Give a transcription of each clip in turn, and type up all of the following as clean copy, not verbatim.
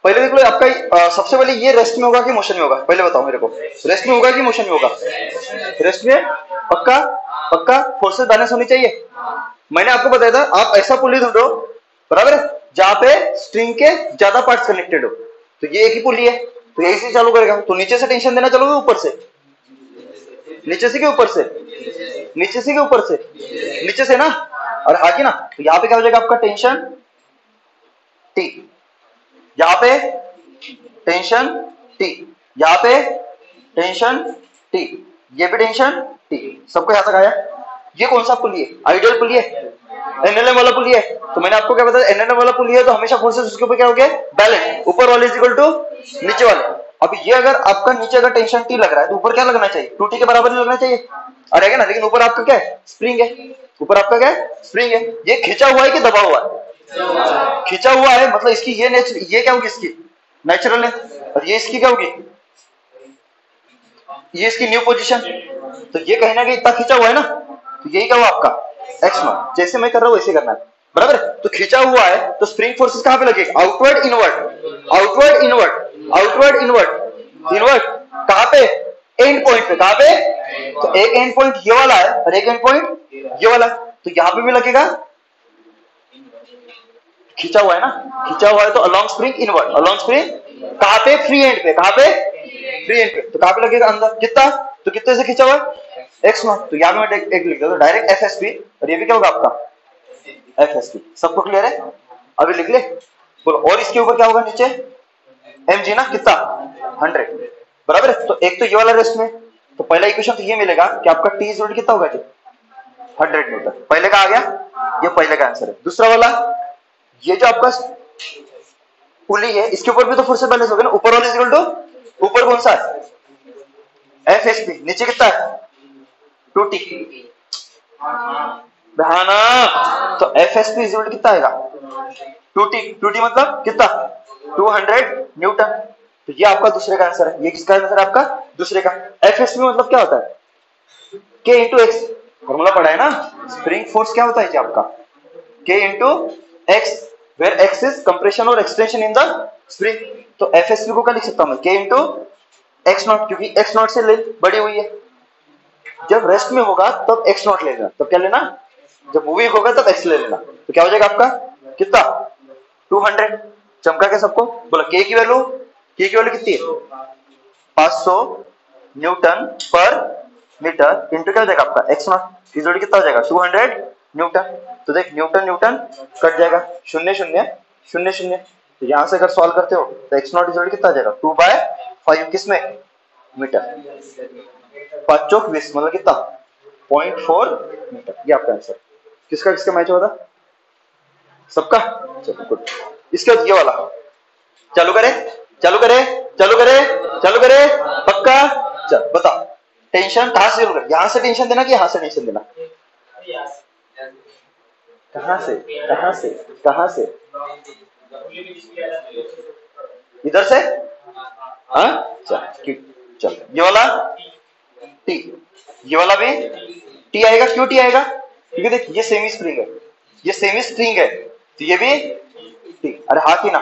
पहले देख लो आपका सबसे पहले ये रेस्ट में होगा कि मोशन में होगा, पहले बताओ मेरे को, रेस्ट में होगा कि मोशन में होगा? रेस्ट में। पक्का? पक्का फोर्सेस बैलेंस होनी चाहिए। मैंने आपको बताया था आप ऐसा पुली ढूंढो, बराबर है, जहां पे स्ट्रिंग के ज्यादा पार्ट्स कनेक्टेड हो। तो ये एक ही पुली है, तो यही से चालू करेगा। तो नीचे से टेंशन देना चलोगे ऊपर से? नीचे से कि ऊपर से? नीचे से कि ऊपर से? नीचे से ना। और हाँ की ना, तो यहाँ पे क्या हो जाएगा आपका टेंशन टी, यहाँ पे टेंशन टी, यहाँ पे टेंशन टी, ये भी टेंशन टी। सबको यहाँ तक आया? ये कौन सा पुली है? आइडियल पुली है, एनएलएम वाला पुली है। तो मैंने आपको क्या बताया, एनएलएम वाला पुली है तो हमेशा फोर्सेस उसके ऊपर क्या हो गया? बैलेंस। ऊपर वाले इज इक्वल टू नीचे वाले। अब ये अगर आपका नीचे अगर टेंशन टी लग रहा है तो ऊपर क्या लगना चाहिए? 2t के बराबर ही लगना चाहिए, अरे ना। लेकिन ऊपर आपका क्या है? स्प्रिंग है। ऊपर आपका क्या है? स्प्रिंग है। ये खिंचा हुआ है कि दबा हुआ है? खिंचा हुआ है, मतलब इसकी ये नेचर, ये क्या होगी? इसकी नेचुरल है। और ये इसकी क्या होगी? ये इसकी न्यू पोजीशन। तो ये कहीं ना कहीं इतना खिंचा हुआ है ना, तो यही क्या हुआ आपका? X not. जैसे मैं कर रहा हूं वैसे करना है, बराबर। तो खिंचा हुआ है तो स्प्रिंग फोर्सेस कहां पे लगेगा? Outward inward, outward inward, outward inward, inward कहां पे? एंड पॉइंट पे। कहां पे? तो एक एंड पॉइंट ये वाला है और एक एंड पॉइंट ये वाला, तो यहां पे भी लगेगा। खिंचा हुआ है ना, खिंचा हुआ है तो along spring inward, along spring कहां पे? फ्री एंड पे। कहां पे? फ्री एंड पे। तो कहां पे लगेगा? अंदर। कितना? तो कितने से खिंचा हुआ है? X not. तो यहां पे मैं एक लिख देता हूं डायरेक्ट एफ एस पी, और ये भी क्या होगा आपका? F S P. सबको क्लियर है? अभी लिख ले, बोलो। और इसके ऊपर क्या होगा नीचे? एम जी ना, कितना? 100, बराबर है। तो एक तो ये वाला रेस्ट में, तो पहला इक्वेशन तो ये मिलेगा कि आपका टी इज कितना होगा जी? 100 न्यूटन। पहले का आ गया, ये पहले का आंसर है। दूसरा वाला, ये जो आपका पुली है इसके ऊपर भी तो फोर्स बैलेंस होगा ना। ऊपर वाला इक्वल टू, ऊपर कौन सा है? F S P. नीचे कितना है? 2t। बहाना। तो एफ एस पी इक्वल कितना आएगा? 2t। 2t मतलब कितना? 200 न्यूटन। तो ये आपका दूसरे का आंसर है। ये किसका आंसर है आपका? दूसरे का। एफ एस पी मतलब क्या होता है? K into x. फॉर्मूला पढ़ा है ना, स्प्रिंग फोर्स क्या होता है जी आपका? K into x, where x is compression और एक्सटेंशन इन द स्प्रिंग। तो एफएसपी को क्या लिख सकता हूं मैं? K इंटू एक्स नॉट, क्योंकि एक्स नॉट से लेंथ बड़ी हुई है। जब रेस्ट में होगा तब एक्स नॉट लेना, तब क्या लेना? जब मूविंग होगा तब एक्स ले लेना। तो क्या हो जाएगा आपका? कितना? 200। चमका के सबको बोला। K की वैल्यू, K की वैल्यू कितनी है? 500 न्यूटन पर मीटर इंटू क्या हो जाएगा आपका? X not. इज कितना हो जाएगा? 200 न्यूटन। तो देख न्यूटन न्यूटन कट जाएगा, शून्य शून्य शून्य शून्य। तो यहां से अगर सॉल्व करते हो तो एक्स नॉट इज कितना आ जाएगा? 2/5 किसमें? मीटर। 5 चौक 20 मतलब कितना? 0.4 मीटर। ये आपका आंसर। किसका किसका मैच हुआ था? सबका। चलो गुड। इसके बाद ये वाला चालू करे, चालू करे, चालू करे, चालू करे। पक्का? चल बता, टेंशन कहां से? यहां से टेंशन देना कि यहां से टेंशन देना? कहां से? कहां से? कहां से? इधर से? हाँ चल, चल ये वाला टी, ये वाला भी टी आएगा। क्यों टी आएगा? क्योंकि देख ये सेमी स्प्रिंग है, ये सेमी स्प्रिंग है, तो ये भी टी। अरे हाँ की ना।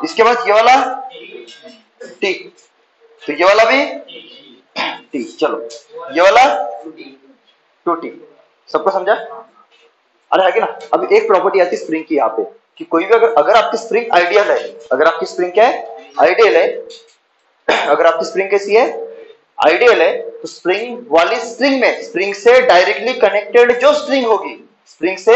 इसके बाद ये वाला टी, तो ये वाला भी टी। चलो ये वाला 2t। सबको समझा? अरे है कि ना। अब एक प्रॉपर्टी आती है स्प्रिंग की यहाँ पे, कि कोई भी अगर आपकी स्प्रिंग आइडियल है, अगर आपकी स्प्रिंग क्या है? आइडियल है। अगर आपकी स्प्रिंग कैसी है? आइडियल है। तो स्प्रिंग वाली स्प्रिंग में, स्प्रिंग से डायरेक्टली कनेक्टेड जो स्प्रिंग होगी, स्प्रिंग से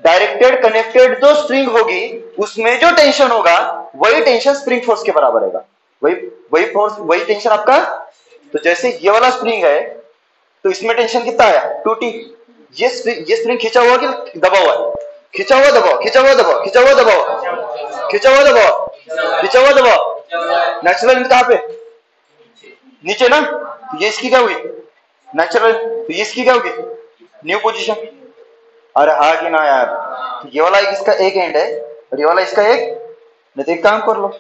डायरेक्टेड कनेक्टेड जो स्प्रिंग होगी, उसमें जो टेंशन होगा वही टेंशन स्प्रिंग फोर्स के बराबर रहेगा। वही वही फोर्स, वही टेंशन आपका। तो जैसे ये वाला स्प्रिंग है तो इसमें टेंशन कितना आया? 2t। ये स्प्रिंग खींचा हुआ कि दबा हुआ है? खींचा हुआ दबाओ, खींचा हुआ दबाओ, खींचा हुआ दबाओ, खींचा हुआ दबाओ, खींचा हुआ दबाओ। नेचुरल लेंथ कहां पे? नीचे ना। तो ये इसकी क्या हुई? नेचुरल। तो ये इसकी क्या होगी? New position. अरे हाँ कि ना यार। तो ये वाला इसका एक एंड है और ये वाला इसका एक, नहीं तो एक काम कर लो,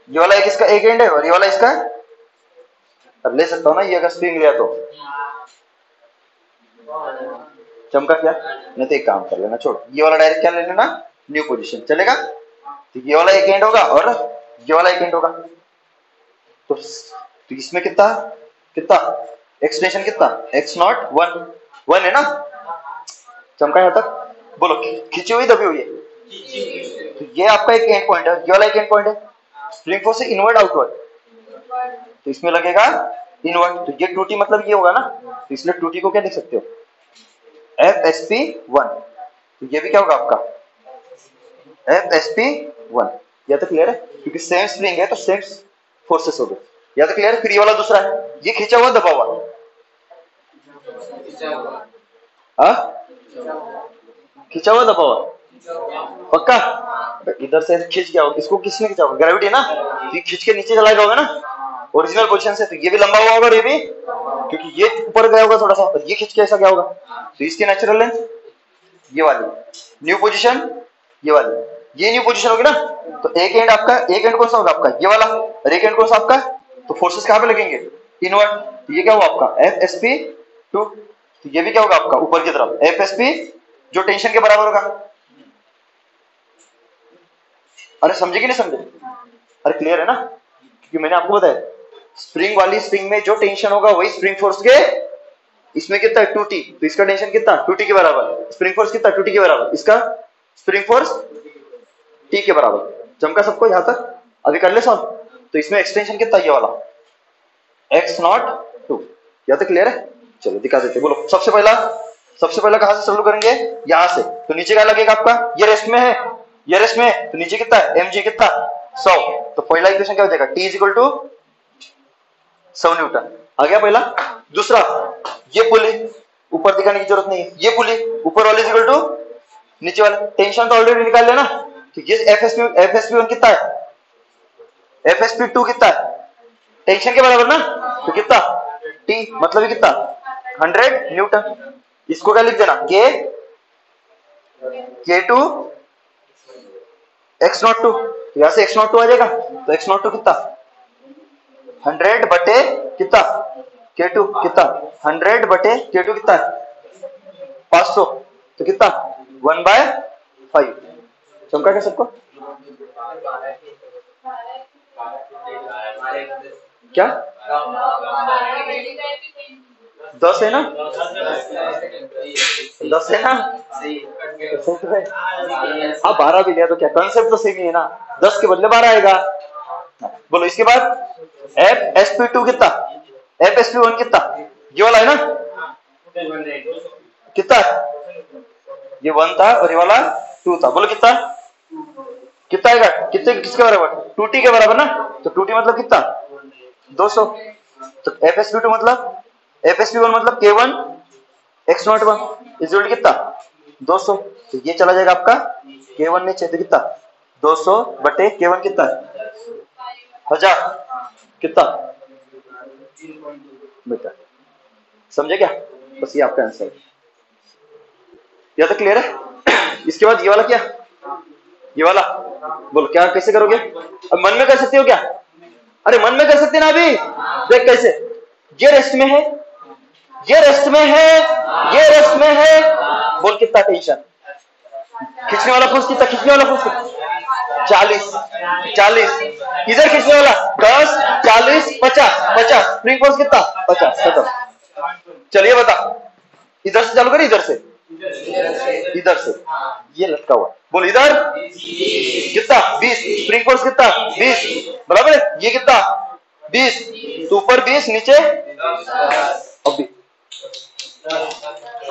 ये वाला एक इसका एक एंड है और ये वाला इसका, अब ले सकता हूं ना ये अगर स्प्रिंग लिया तो। चमका क्या? नहीं तो एक काम कर लेना, छोड़, ये वाला डायरेक्ट क्या ले लेना? New position. चलेगा? तो ये वाला एक एंड होगा और ये वाला एक एंड होगा। तो इसमें कितना कितना एक्सटेंशन कितना x नॉट 1 है ना। चमका यहां तक, बोलो खींची हुई दबी हुई है। तो ये आपका एक एंड पॉइंट है, ये वाला एक एंड पॉइंट है। स्प्रिंग फोर्स से इनवर्ड आउटवर्ड, तो इसमें लगेगा इनवर्ड। तो ये 2t मतलब ये होगा ना, तो इसलिए 2t को क्या लिख सकते हो FSP1। तो ये भी क्या होगा आपका FSP1। या तो क्लियर है, क्योंकि सेम स्प्रिंग है तो सेम फोर्सेस हो गए। या तो क्लियर है। फिर ये वाला दूसरा है, ये खींचा हुआ दबा हुआ, खींचा हुआ दबा हुआ पक्का। इधर से खींच गया होगा, इसको किसने खींचा होगा, ग्रेविटी ना। तो ये खींच के नीचे चला गया होगा ना ओरिजिनल पोजीशन से। तो ये भी लंबा हुआ होगा और ये भी, क्योंकि ये ऊपर गया होगा थोड़ा सा, और ये खींच के ऐसा गया होगा। तो इसकी नेचुरल लेंथ ये वाली, न्यू पोजीशन ये वाली, ये न्यू पोजीशन होगी ना। तो एक एंड आपका, एक एंड कौन सा होगा आपका ये वाला, और एक एंड कौन सा आपका। तो फोर्सेस कहां पे लगेंगे इनवर्ड। तो ये क्या हुआ आपका FSP2। तो ये भी क्या होगा आपका ऊपर की तरफ FSP, जो टेंशन के बराबर होगा। अरे समझे कि नहीं समझे, अरे क्लियर है ना। क्योंकि मैंने आपको बताया स्प्रिंग वाली स्प्रिंग में जो टेंशन होगा वही स्प्रिंग फोर्स के, इसमें कितना है 2t, तो इसका टेंशन कितना 2t के बराबर। स्प्रिंग फोर्स कितना 2t के बराबर, इसका स्प्रिंग फोर्स t के बराबर। जमका सबको यहां तक, अभी कर ले सॉल्व। तो इसमें एक्सटेंशन कितना ये वाला x नॉट 2। या तो क्लियर है। चलो दिखा देते, बोलो सबसे पहला कहां से शुरू करेंगे, यहां से। तो नीचे क्या लगेगा आपका, ये रेस्ट में है, ये रेस्ट में है, तो नीचे कितना है mg कितना 100। तो पहला इक्वेशन क्या हो जाएगा T is equal to 100 newton आ गया पहला। दूसरा ये पुली ऊपर दिखाने की जरूरत नहीं है, ये पुली ऊपर वाले इज इक्वल टू नीचे वाले। टेंशन तो ऑलरेडी निकाल लेना। तो ये FSP1 कितना है, FSP2 कितना है, टेंशन के बराबर ना। तो कितना T मतलब ये कितना 100 न्यूटन। इसको क्या लिख देना K2 x02। यहां से x02 आ जाएगा। तो x02 कितना 100 बटे कितना K2 कितना 100 बटे K2 कितना 500। तो कितना 1/5। चमका क्या सबको, क्या 10 है ना, 10 है ना। हाँ 12 भी लिया तो क्या, कंसेप्ट तो सेम ही है ना, 10 के बदले 12 आएगा। बोलो इसके बाद FSP2 कितना, FSP1 कितना, ये वाला है ना कितना, ये 1 था और ये वाला 2 था। बोलो कितना कितना आएगा, कितने किसके बराबर 2t के बराबर ना। तो 2t मतलब कितना 200। तो FSP2 मतलब, FSP1 मतलब K1 x01 इज इक्वल कितना 200। तो ये चला जाएगा आपका K1 नीचे, तो कितना 200 बटे K1 कितना 1000 कितना बेटा। समझे क्या, बस ये आपका आंसर है। या तो क्लियर है। इसके बाद ये वाला क्या, ये वाला बोलो क्या कैसे करोगे। अब मन में कर सकते हो क्या, अरे मन में कर सकते ना अभी। देख कैसे, ये रेस्ट में है, ये रेस्ट में है, ये रेस्ट में है। बोल कितना टेंशन, खींचने वाला फोर्स कितना, खींचने वाला फोर्स 40 इधर खींचने वाला 10 40 50 स्प्रिंग फोर्स कितना 50 खत्म। चलिए बता, इधर से चालू करिए, इधर से ये लटका हुआ, बोल इधर कितना 20 स्प्रिंग फोर्स कितना 20 बराबर है। ये कितना 20, तो ऊपर 20 नीचे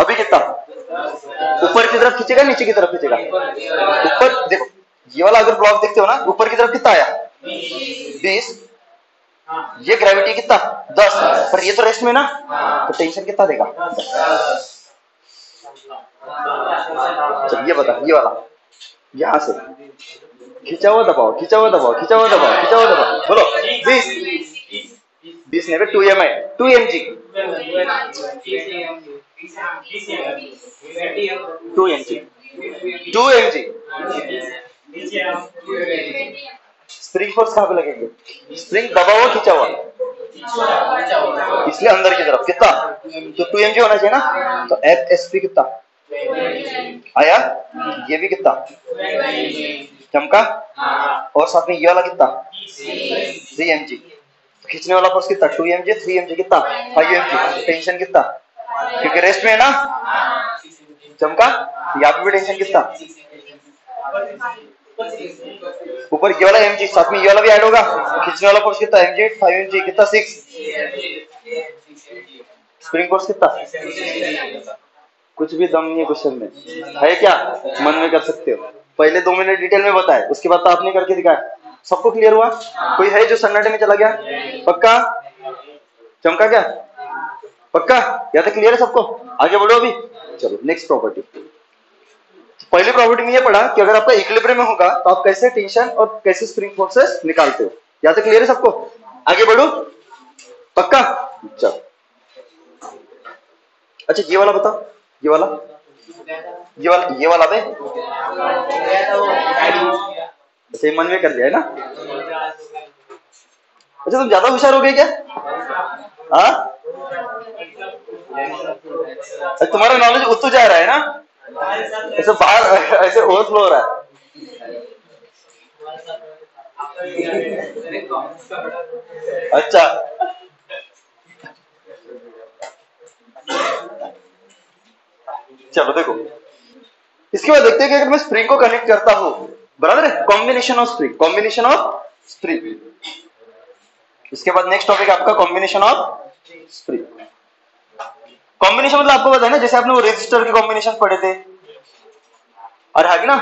अभी कितना ऊपर की तरफ खींचेगा नीचे की तरफ खींचेगा। ऊपर देखो, ये वाला अगर ब्लॉक देखते हो ना, ऊपर की तरफ कितना आया 20, ये ग्रेविटी कितना 10, पर ये तो रेस्ट में ना, तो टेंशन कितना देगा। चल ये बता, ये वाला यहां से खींचा हुआ दबाओ, खींचा हुआ दबाओ, खींचा हुआ दबाओ, खींचा हुआ दबाओ। बोलो 20 नहीं 2 mg 2 mg 2 mg। Spring force कहां पे लगेंगे, स्प्रिंग दबा हुआ खींचा हुआ, इसलिए अंदर की तरफ कितना, तो 2 mg होना चाहिए ना। तो FSP कितना आया, ये भी कितना चमका और साथ में ये वाला कितना 3 mg, तो खींचने वाला फोर्स कितना 2 mg, 3 mg कितना 5 mg, टेंशन कितना क्योंकि रेस्ट में है ना चमका, यहाँ पे भी टेंशन कितना ऊपर ये वाला mg, साथ में ये वाला भी ऐड होगा, खींचने वाला फोर्स कितना mg 5 mg कितना 6, स्प्रिंग फोर्स कितना, कुछ भी दम नहीं है क्वेश्चन में, है क्या मन में कर सकते हो, पहले 2 मिनट डिटेल में बताए उसके बाद तो आपने करके दिखाया, सबको क्लियर हुआ, कोई है जो सन्नाटे में चला गया, पक्का चमका क्या, पक्का या तो क्लियर है सबको, आगे बढ़ो अभी, चलो नेक्स्ट प्रॉपर्टी। पहली प्रॉपर्टी में ये पढ़ा कि अगर आपका इक्विलिब्रियम में होगा तो आप कैसे टेंशन और कैसे स्प्रिंग फोर्सेस निकालते हो, या तो क्लियर है सबको, आगे बढ़ो पक्का, चलो अच्छा ये वाला बताओ, ये वाला बे अच्छा मन में कर लिया है ना, अच्छा तुम ज्यादा होशियार हो गए क्या, हाँ तुम्हारा नॉलेज उतू जा रहा है ना, ऐसे बाहर ऐसे ओवरफ्लो हो रहा है, अच्छा चलो देखो इसके बाद देखते हैं कि अगर मैं स्प्रिंग को कनेक्ट करता हूं, बराबर है, कॉम्बिनेशन ऑफ स्प्रिंग, इसके बाद नेक्स्ट टॉपिक आपका कॉम्बिनेशन ऑफ स्प्रिंग। कॉम्बिनेशन मतलब आपको पता है ना, जैसे आपने वो रेजिस्टर के कॉम्बिनेशन पढ़े थे, और है ना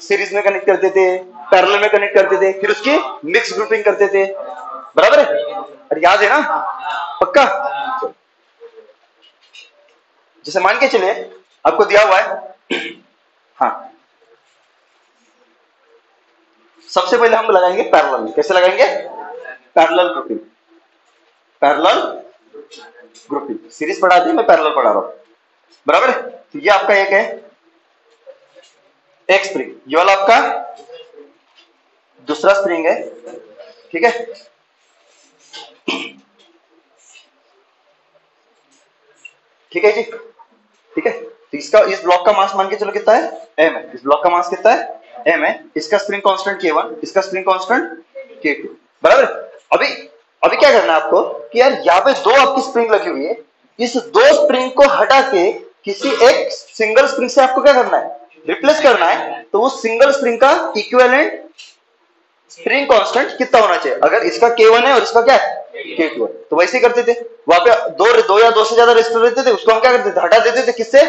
सीरीज में कनेक्ट करते थे, पैरेलल में कनेक्ट करते थे, फिर उसकी मिक्स ग्रुपिंग करते थे, बराबर है, और याद है ना पक्का, जैसे मान के चले आपको दिया हुआ है, हाँ सबसे पहले हम लगाएंगे पैरेलल, कैसे लगाएंगे पैरेलल ग्रुपिंग, सीरीज पढ़ा दी मैं पैरेलल पढ़ा रहा हूं, बराबर है, तो ये आपका एक है एक स्प्रिंग, ये वाला आपका दूसरा स्प्रिंग है, ठीक है, ठीक है जी, ठीक है, तो इसका इस ब्लॉक का मास मान के चलो कितना है m है, इस ब्लॉक का मास कितना है m है, इसका स्प्रिंग कांस्टेंट k1, इसका स्प्रिंग कांस्टेंट k2, बराबर। अभी क्या करना है आपको कि यार यहाँ पे दो आपकी स्प्रिंग लगी हुई है, इस दो स्प्रिंग को हटा के किसी एक सिंगल स्प्रिंग से आपको क्या करना है रिप्लेस करना है, तो वो सिंगल स्प्रिंग का इक्विवेलेंट स्प्रिंग कांस्टेंट कितना होना चाहिए, अगर इसका k1 है और इसका क्या है k2 है, तो वैसे ही करते थे, वहां पे दो या दो से ज्यादा रेजिस्टर रहते थे, उसको हम क्या करते थे हटा देते थे, किससे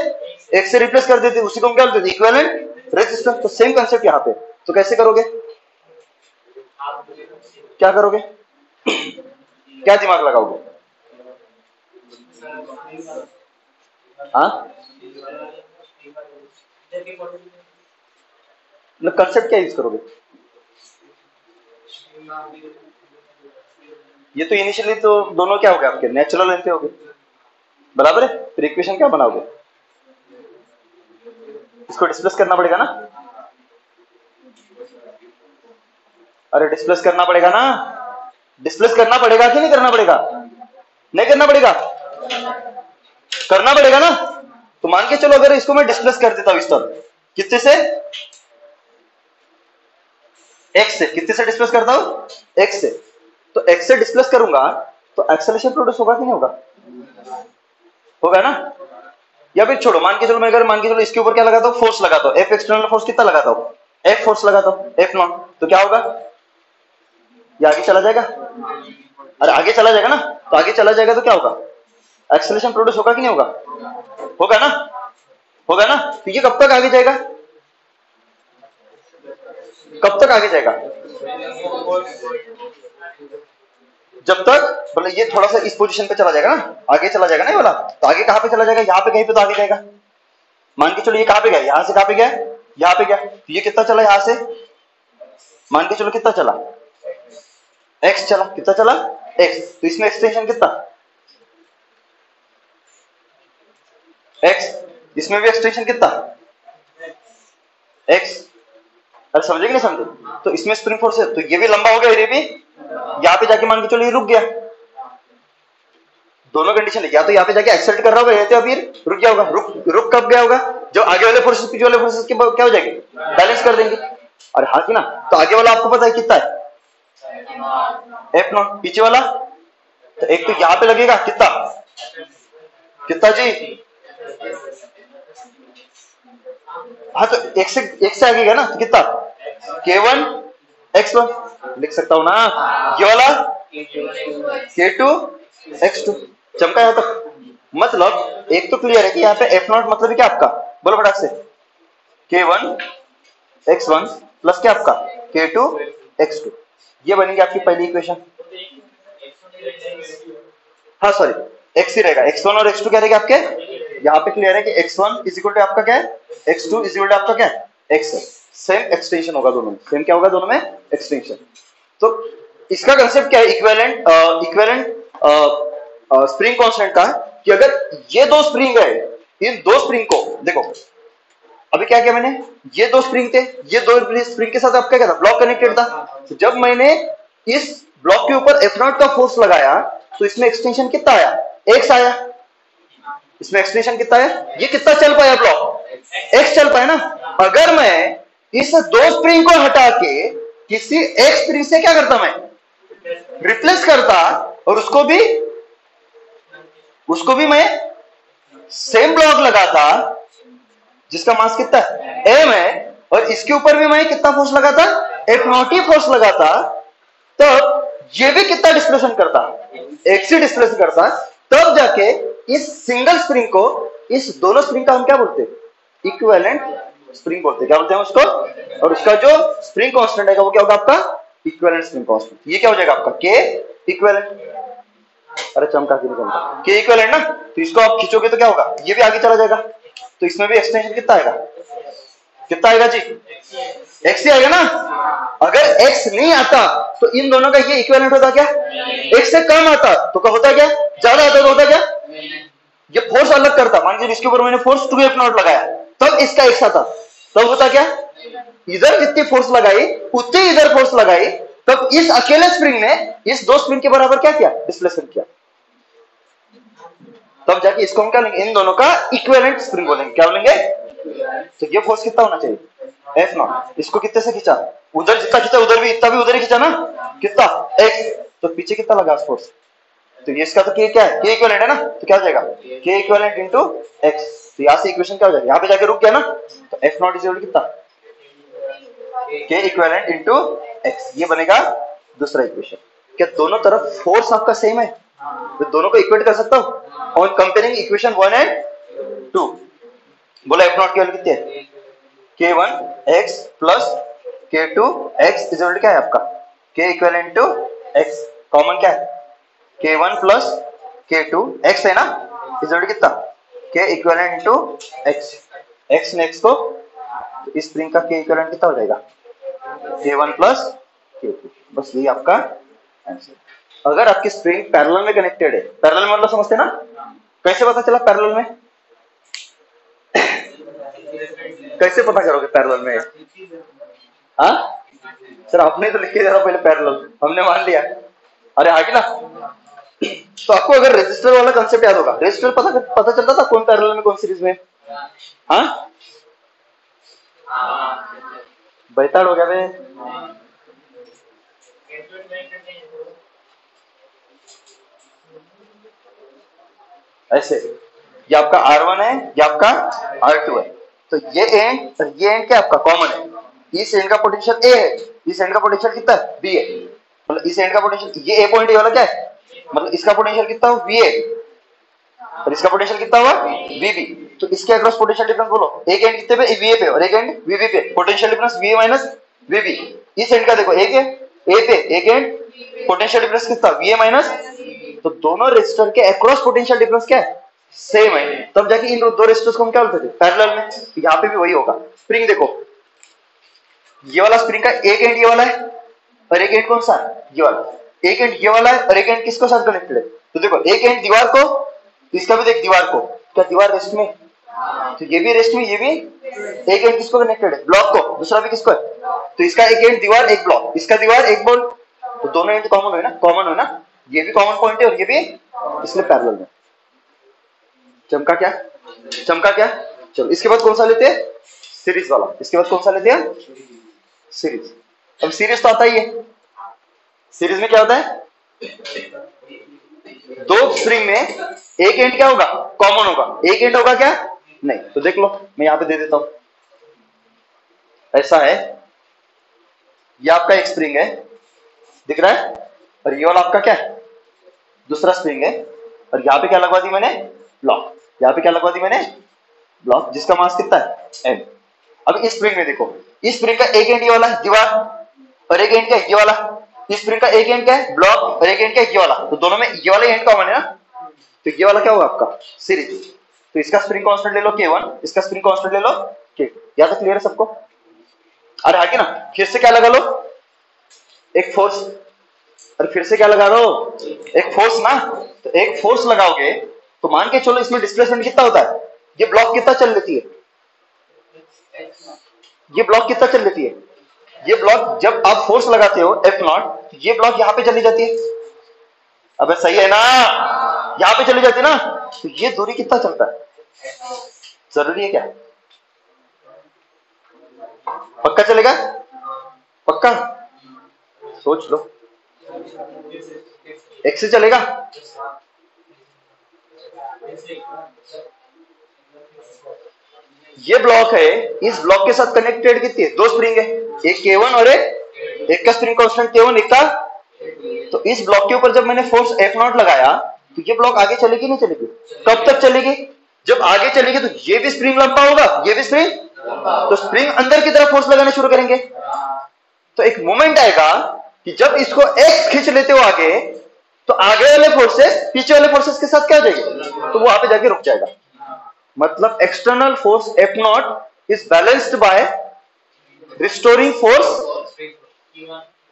एक से रिप्लेस कर देते, उसी को हम क्या बोलते थे इक्विवेलेंट रेजिस्टेंस, तो सेम कांसेप्ट यहाँ पे, तो कैसे करोगे, क्या करोगे क्या दिमाग लगाओगे, हाँ मतलब कंसेप्ट क्या यूज करोगे, ये तो इनिशियली तो दोनों क्या हो गए आपके नेचुरल लेंथ हो गए, बराबर है, फिर इक्वेशन क्या बनाओगे, इसको डिस्प्लेस करना पड़ेगा ना, अरे डिस्प्लेस करना पड़ेगा ना, डिस्प्लेस करना पड़ेगा कि नहीं करना पड़ेगा, नहीं करना पड़ेगा, करना पड़ेगा ना, तो मान के चलो अगर इसको मैं डिस्प्लेस कर देता हूं इस तरह, कितने से x से, कितने से डिस्प्लेस करता हूं x से, तो x से डिस्प्लेस करूंगा तो एक्सेलरेशन प्रोड्यूस होगा कि नहीं होगा, होगा ना, या फिर छोड़ो मान के चलो मैं अगर मान के चलो इसके ऊपर क्या लगाता हूं फोर्स लगाता हूं, F एक्सटर्नल फोर्स कितना लगाता हूं, F फोर्स लगाता हूं F नॉट, तो क्या होगा ये आगे चला जाएगा, अरे आगे चला जाएगा ना, तो आगे चला जाएगा तो क्या होगा एक्सेलरेशन प्रोड्यूस होगा कि नहीं होगा, होगा ना, होगा ना, तो ये कब तक आगे जाएगा, कब तक आगे जाएगा, जब तक मतलब ये थोड़ा सा इस पोजीशन पे चला जाएगा ना, आगे चला जाएगा ना ये वाला, तो आगे कहां पे चला जाएगा, यहाँ पे कहीं पे तो आगे जाएगा, मान के चलो ये कहां पे गया, यहां से कहां पे गया, यहाँ पे गया, तो ये कितना चला यहां से, मान के चलो कितना चला x चला, कितना चला x, तो इसमें एक्सटेंशन कितना x, इसमें भी एक्सटेंशन कितना x, अरे समझे कि नहीं समझे, तो इसमें स्प्रिंग फोर्स है तो ये भी लंबा हो गया, ये भी यहाँ पे जाके मान के चलो ये रुक गया, दोनों कंडीशन है, या तो यहाँ पे जाके एक्सेलरेट कर रहा होगा या तो फिर रुक गया होगा, रुक कब गया होगा, जो आगे वाले फोर्सेस पीछे वाले फोर्सेस के क्या हो जाएंगे बैलेंस कर देंगे, अरे हाँ कि ना, तो आगे वाला आपको पता है कितना है, एफ नॉट। पीछे वाला तो एक तो यहां पे लगेगा कितना, कितना जी, हाँ तो एक से आगे ना, तो कितना, k1 x1 लिख सकता हूं ना। ये वाला k2 x2, चमका यहां तक। मतलब एक तो क्लियर है कि यहाँ पे एफ नॉट मतलब क्या आपका, बोलो फटाक से, k1 x1 प्लस क्या आपका k2 x2, ये बनेगी आपकी पहली इक्वेशन। हाँ सॉरी, x ही रहेगा, x1 और x2 क्या रहेगा आपके, यहाँ पे क्लियर है कि x1 इज इक्वल टू आपका क्या है, x2 इज इक्वल टू आपका क्या है, x है। सेम एक्सटेंशन होगा दोनों में, सेम क्या होगा दोनों में, एक्सटेंशन। तो इसका कंसेप्ट क्या है, इक्विवेलेंट स्प्रिंग कांस्टेंट का, कि अगर ये दो स्प्रिंग है, इन दो स्प्रिंग को देखो, अभी क्या किया मैंने, ये दो स्प्रिंग थे, ये दो स्प्रिंग के साथ आपका क्या था, ब्लॉक कनेक्टेड था। तो जब मैंने इस ब्लॉक के ऊपर एफ नॉट का फोर्स लगाया तो इसमें एक्सटेंशन कितना आया, एक्स आया। इसमें एक्सटेंशन कितना है, ये कितना चल पाया ब्लॉक, एक्स चल पाया ना। अगर मैं इस दो स्प्रिंग को हटा के किसी एक स्प्रिंग से क्या करता, मैं रिप्लेस करता, और उसको भी मैं सेम ब्लॉक लगाता जिसका मास कितना है, एम है, और इसके ऊपर भी मैं कितना फोर्स लगाता, एफ नॉट ही फोर्स लगाता, तब ये भी कितना डिस्प्लेसमेंट करता, एक्स ही डिस्प्लेस करता। तब जाके इस सिंगल स्प्रिंग को, इस दोनों स्प्रिंग का हम क्या बोलते हैं, इक्विवेलेंट स्प्रिंग बोलते हैं, क्या बोलते हैं उसको। और उसका जो स्प्रिंग कांस्टेंट है वो क्या होगा आपका, इक्विवेलेंट स्प्रिंग कांस्टेंट। ये क्या हो जाएगा आपका, के इक्विवेलेंट, अरे चमका के नहीं चमका, के इक्विवेलेंट ना। तो इसको आप खींचोगे तो क्या होगा, ये भी आगे चला जाएगा, तो इसमें भी एक्सटेंशन कितना आएगा, कितना आएगा जी, एक्स ही आएगा ना। अगर एक्स नहीं आता तो इन दोनों का ये इक्विवेलेंट होता क्या, एक्स से कम आता तो क्या होता, क्या ज्यादा आता तो होता क्या, ये फोर्स अलग करता। मान लीजिए इसके ऊपर मैंने फोर्स 2F नॉट लगाया, तब इसका एक्स आता, तब होता क्या, इधर जितनी फोर्स लगाई उतनी इधर फोर्स लगाई, तब इस अकेले स्प्रिंग ने इस दो स्प्रिंग के बराबर क्या किया, डिस्प्लेसमेंट किया। तब जाके इसको हम क्या लेंगे, इन दोनों का इक्विवेलेंट स्प्रिंग बोलेंगे, क्या बोलेंगे। तो ये फोर्स कितना होना चाहिए, एफ नॉट। इसको कितने से खींचा, उधर जितना खींचा उधर भी इतना भी उधर ही खींचा ना, कितना, एक्स। तो पीछे कितना लगा फोर्स, तो ये इसका तो के क्या है, के इक्विवेलेंट है ना, तो क्या हो जाएगा, के इक्विवेलेंट इनटू एक्स। तो यहां से इक्वेशन क्या हो जाएगा, यहां पे जाके रुक गया ना, तो F not is equal to कितना, के इक्विवेलेंट इनटू एक्स, ये बनेगा दूसरा इक्वेशन। क्या दोनों तरफ फोर्स आपका सेम है, तो दोनों को इक्वेट कर सकता हूं ऑन कंपेयरिंग इक्वेशन 1 एंड 2। बोला एफ नॉट की वैल्यू कितनी है, k1 x plus k2 x is equal to क्या है आपका, k equivalent to x। Common क्या है, k1 प्लस k2 x है ना, इज इक्वल टू कितना, k equivalent to x। x ने x को, तो इस स्प्रिंग का k इक्विवेलेंट कितना हो जाएगा, k1 प्लस k2। बस यही आपका आंसर। अगर आपकी स्प्रिंग पैरेलल में कनेक्टेड है, पैरेलल मतलब समझते ना, कैसे पता चला पैरेलल में, कैसे पता करोगे पैरेलल में, हाँ सर आपने तो लिख के जरा पहले पैरेलल, हमने मान लिया, अरे आगे ना। तो आपको अगर रेजिस्टर वाला कंसेप्ट याद होगा, रेजिस्टर पता चलता था कौन पैरेलल में कौन सीरीज में, हाँ बैताड़ हो गया बे। ऐसे ये आपका R1 है, ये आपका R2 है, तो ये एंड क्या आपका कॉमन है। इस एंड का पोटेंशियल A है, इस एंड का पोटेंशियल कितना है, B है। मतलब इस एंड का पोटेंशियल, ये A पॉइंट ये वाला क्या है, मतलब इसका पोटेंशियल कितना हो, VA, और इसका पोटेंशियल कितना हुआ, VB। तो इसके अक्रॉस पोटेंशियल डिफरेंस बोलो, एक एंड कितने पे, VA पे, और एक एंड VB पे, potential difference VA minus VB। इस एंड का देखो, एक है A पे, एक एंड पोटेंशियल डिफरेंस कितना, VA माइनस। तो दोनों रेजिस्टर के अक्रॉस पोटेंशियल डिफरेंस क्या है, सेम है। तब जाके इन दो रेजिस्टर्स को हम क्या बोलते थे, पैरेलल में। यहाँ पे भी वही होगा। स्प्रिंग देखो, ये वाला स्प्रिंग का एक एंड ये वाला है, और एक एंड कौन सा, ये वाला। एक एंड ये वाला है, और एक एंड किसको साथ कनेक्टेड है, तो देखो एक एंड दीवार को, इसका भी देख दीवार को, क्या दीवार रेस्ट में, तो ये भी रेस्ट में, ये भी। एक एंड किसको कनेक्टेड है, ब्लॉक को, दूसरा भी किसको है, तो इसका एक एंड दीवार एक ब्लॉक, इसका दीवार एक बॉल, तो दोनों एंड कॉमन है ना, कॉमन है ना, ये भी कॉमन पॉइंट है और ये भी, इसलिए पैरेलल में। चमका क्या, चमका क्या। चलो इसके बाद कौन सा लेते हैं, सीरीज वाला। इसके बाद कौन सा लेते हैं, सीरीज। अब सीरीज तो आता ही है, सीरीज में क्या होता है, दो स्प्रिंग में एक एंड क्या होगा, कॉमन होगा, एक एंड होगा क्या नहीं। तो देख लो मैं यहां पे दे देता हूं, ऐसा है, ये आपका एक स्प्रिंग है दिख रहा है, और ये वाला आपका क्या है, दूसरा स्प्रिंग है, और यहां पे क्या लगवा दी मैंने, ब्लॉक, यहां पे क्या लगवा दी मैंने, ब्लॉक, जिसका मास कितना है, एन। अब इस स्प्रिंग में देखो, इस स्प्रिंग का एक एंड ये वाला है दीवार, और एक एंड क्या है ये वाला, इस स्प्रिंग का एक एंड क्या है ब्लॉक, और एक एंड क्या है ये वाला, तो दोनों में ये वाला एंड कॉमन है ना, तो ये वाला क्या होगा आपका सीरीज। तो इसका स्प्रिंग कांस्टेंट ले लो K1, इसका स्प्रिंग कांस्टेंट ले लो K2। यहां तक क्लियर है सबको? अरे आगे ना फिर से क्या लगा लो, एक फोर्स, और फिर से क्या लगा दो, एक फोर्स ना, तो एक फोर्स लगाओगे तो मान के चलो इसमें डिस्प्लेसमेंट कितना होता है, ये ब्लॉक कितना चल लेती है, ये ब्लॉक कितना चल लेती है, ये ब्लॉक जब आप फोर्स लगाते हो F0, तो ये ब्लॉक यहां पे चली जाती है, अबे सही है ना, यहां पे चली जाती है ना, तो ये दूरी कितना चलता है, जरूरी है क्या, पक्का चलेगा, पक्का सोच लो, x से चलेगा, ये ब्लॉक है, इस ब्लॉक के साथ कनेक्टेड कितनी है, दो स्प्रिंग है, एक K1 और एक का स्प्रिंग कांस्टेंट K1, एक का, तो इस ब्लॉक के ऊपर जब मैंने फोर्स F0 लगाया तो ये ब्लॉक आगे चलेगी नहीं चलेगी, कब तक चलेगी, जब आगे चलेगी तो ये भी स्प्रिंग लंबा होगा, ये भी स्प्रिंग, तो स्प्रिंग अंदर की तरफ फोर्स लगाना शुरू करेंगे, तो एक मोमेंट आएगा कि जब इसको X खींच लेते हो आगे, तो आगे वाले फोर्सेस पीछे वाले फोर्सेस के साथ क्या हो जाएगी, तो वो वहां पे जाके रुक जाएगा। मतलब external force F0 is balanced bye restoring force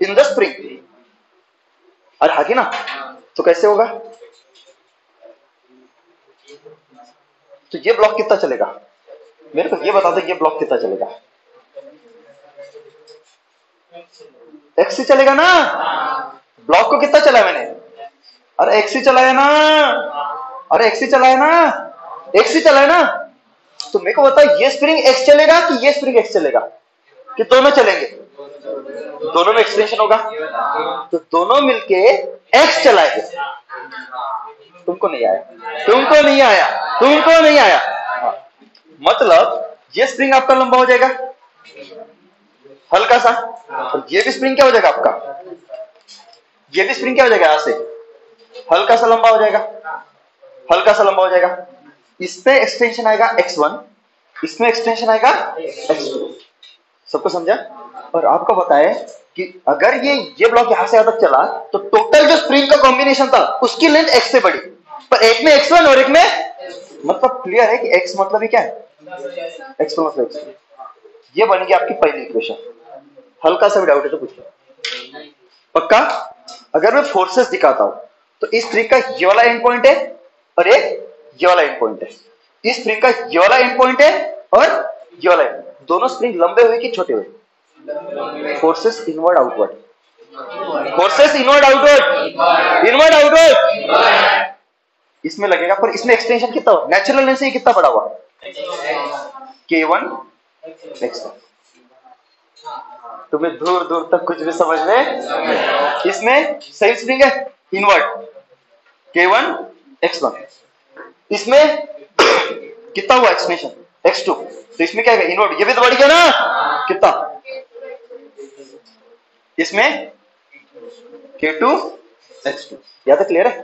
in the spring. अरे आगे ना, तो कैसे होगा, तो ये ब्लॉक कितना चलेगा, मेरे को ये बता दो, ये ब्लॉक कितना चलेगा, एक्स ही चलेगा ना, ब्लॉक को कितना चलाया मैंने, अरे एक्स ही चलाया ना, अरे एक्स ही चलाया ना, एक्स ही चलाया ना, तो मेरे को बताओ ये स्प्रिंग एक्स चलेगा कि ये स्प्रिंग एक्स चलेगा, कि दोनों चलेंगे, दोनों में एक्सटेंशन होगा, तो दोनों मिलके एक्स चलाएंगे, तुमको नहीं आया, तुमको नहीं आया, तुमको नहीं आया, हाँ। मतलब ये स्प्रिंग आपका लंबा हो जाएगा हल्का सा, और ये भी स्प्रिंग क्या हो जाएगा आपका, ये भी स्प्रिंग क्या हो जाएगा, यहां से हल्का सा लंबा हो जाएगा, हल्का सा लंबा हो जाएगा, इसमें एक्सटेंशन आएगा x1, इसमें एक्सटेंशन आएगा x2, सबको समझा। और आपको बताए कि अगर ये ब्लॉक यहां से यहां तक चला तो टोटल जो स्प्रिंग का कॉम्बिनेशन था उसकी लेंथ x से बढ़ी, पर एक में x1 और एक में, मतलब क्लियर है कि x मतलब ही क्या है, x मतलब x। ये बनेगी आपकी पहली इक्वेशन, हल्का सा भी डाउट है तो पूछ लो, पक्का। अगर मैं फोर्सेस दिखाता हूं तो इस स्प्रिंग का ये वाला एंड पॉइंट है और एक ये वाला एंड पॉइंट है, इस स्प्रिंग का ये वाला एंड पॉइंट है और ये वाला एंड, दोनों स्प्रिंग लंबे हुए कि छोटे हुए, forces inward outward, forces inward outward, inward outward इसमें लगेगा, पर इसमें एक्सटेंशन कितना हुआ, नेचुरल लेंथ से कितना बड़ा हुआ, K1 x1। तुम्हें दूर दूर तक कुछ भी समझ में, इसमें सही स्प्रिंग है इनवर्ड K1 x1, इसमें कितना हुआ एक्सटेंशन x2, तो इसमें क्या है इनवर्ड, ये भी तो बढ़ गया ना कितना, इसमें K2 x2। या तो क्लियर है,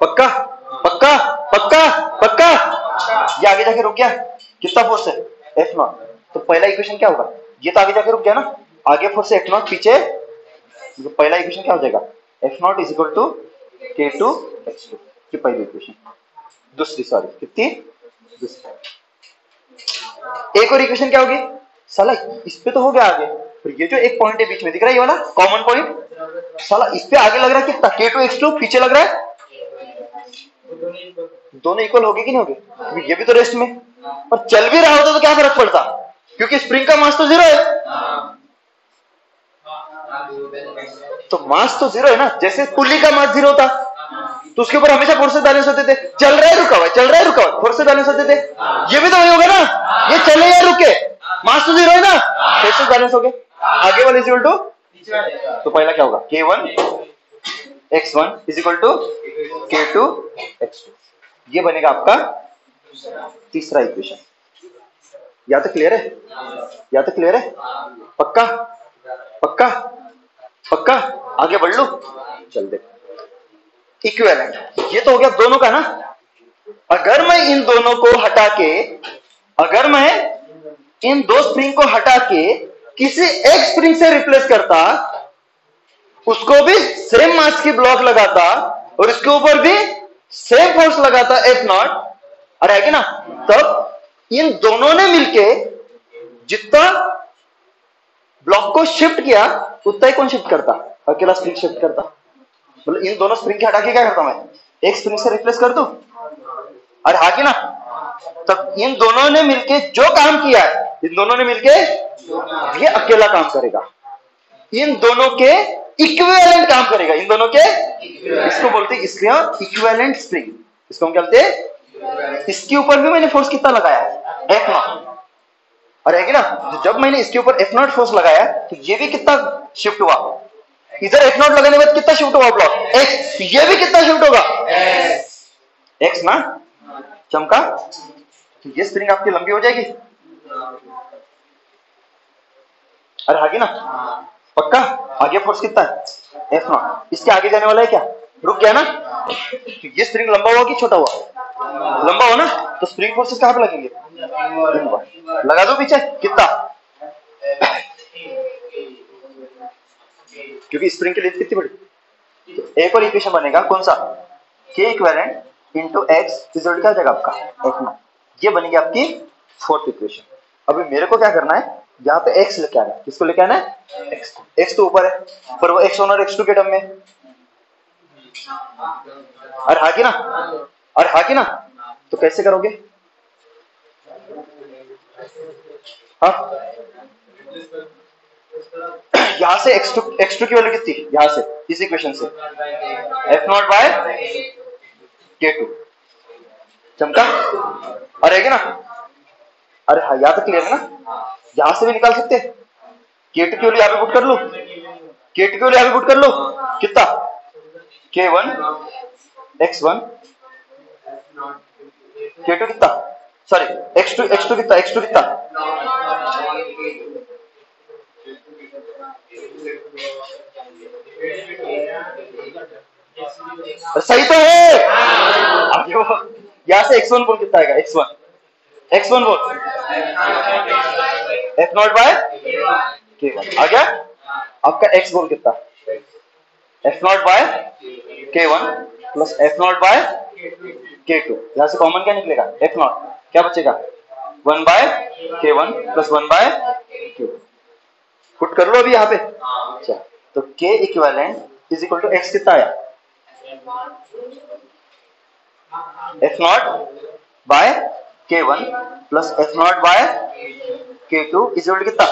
पक्का पक्का पक्का पक्का, ये आगे जाके रुक गया, कितना फोर्स है F0, तो पहला इक्वेशन क्या होगा, ये तो आगे जाके रुक गया ना, आगे फोर्स है F0 पीछे, तो पहला इक्वेशन क्या हो जाएगा, F0 is equal to K2 x2, की पहली इक्वेशन। दूसरी सॉरी कितनी, दूसरी, एक और इक्वेशन क्या होगी, साला इस पे तो हो गया आगे, फिर ये जो एक पॉइंट है बीच में दिख रहा है ये वाला कॉमन पॉइंट, साला इस पे आगे लग रहा है कितना, K2 x2, पीछे लग रहा है, दोनों इक्वल होगी कि नहीं होगी, ये भी तो रेस्ट में, और चल भी रहा होता तो क्या फर्क पड़ता, क्योंकि स्प्रिंग का मास तो जीरो है, तो मास तो जीरो है ना, जैसे पुली का मास जीरो था तो उसके ऊपर हमेशा फोर्सेस बैलेंस होते थे, चल रहा है रुका हुआ, चल रहा है रुका हुआ, फोर्सेस बैलेंस होते थे, ये भी तो वही होगा ना, ये चले या रुके, मास तो जीरो है ना, फोर्सेस बैलेंस हो गए। आगे वाला इक्वल टू, तो पहला क्या होगा, k1 x1 is equal to k2 x2। ये बनेगा आपका तीसरा इक्वेशन। या तो क्लियर है, या तो क्लियर है, पक्का पक्का पक्का, आगे बढ़ लो, चल दे। इक्विवेलेंट, ये तो हो गया दोनों का ना। अगर मैं इन दोनों को हटा के, अगर मैं इन दो स्प्रिंग को हटा के किसी एक स्प्रिंग से रिप्लेस करता, उसको भी सेम मास की ब्लॉक लगाता और इसके ऊपर भी सेम फोर्स लगाता F0, अरे है कि ना, तब इन दोनों ने मिलके जितना ब्लॉक को शिफ्ट किया उतना ही कौन शिफ्ट करता, अकेला स्प्रिंग शिफ्ट करता। मतलब इन दोनों स्प्रिंग के हटा के क्या करता मैं, एक स्प्रिंग से रिप्लेस कर दूं, अरे हाँ कि ना, तब इन दोनों ने मिलके जो काम किया है, इन दोनों ने मिलके ये अकेला काम करेगा, इन दोनों के इक्विवेलेंट काम करेगा, इन दोनों के, इसको बोलते हैं इसलिए इक्विवेलेंट स्प्रिंग, इसको हम क्या बोलते हैं। इसके ऊपर भी मैंने फोर्स कितना लगाया है, F0, और है कि ना, जब मैंने इसके ऊपर F0 फोर्स लगाया तो ये भी कितना शिफ्ट हुआ, इधर F0 लगाने के बाद कितना शिफ्ट हुआ ब्लॉक X, ये भी कितना शिफ्ट होगा X ना, चमका, तो ये स्प्रिंग आपकी लंबी हो जाएगी, अरे आगे ना, पक्का। आगे फोर्स कितना है F0, इसके आगे जाने वाला है क्या, रुक गया ना, तो ये स्प्रिंग लंबा हुआ कि छोटा हुआ, लंबा हो ना, तो स्प्रिंग फोर्सेस कहां पे लगेंगे, लगा दो पीछे कितना, क्योंकि स्प्रिंग की लेंथ कितनी बड़ी, तो एक और इक्वेशन बनेगा कौन सा, K equivalent into X result क्या आ जाएगा आपका F0, ये बनेगी आपकी फोर्थ इक्वेशन। अभी मेरे को क्या करना है, यहाँ पे X लेके आना है, किसको लेके आना है, X तो ऊपर है, पर वो X1 और X2 के टर्म में, अरे हाँ कि ना, अरे हाँ कि ना, तो कैसे करोगे, हाँ, यहां से x2 की वैल्यू कितनी, यहां से इस इक्वेशन से F0 बाय K2, चमका, अरे है ना, अरे हाँ, यहां तक क्लियर है ना, यहां से भी निकाल सकते हैं, K2 की वैल्यू यहां पे पुट कर लो, K2 की वैल्यू यहां पे पुट कर लो, कितना K1 x1, K2 कितना, सॉरी x2 कितना, x2 कितना, सही तो है, यहां से x1 बोल कितना आएगा, x1 बोल F0 बाय K1 आ गया, आपका x बोल कितना, F0 by K1 plus F0 by K2, यहां से कॉमन क्या निकलेगा, F0, क्या बचेगा 1 by K1 plus 1 bye K2, put कर लो अभी यहाँ पे, अच्छा, तो K equivalent is equal to X कितना आया, F0 by K1 plus F0 by K2 is equal to कितना,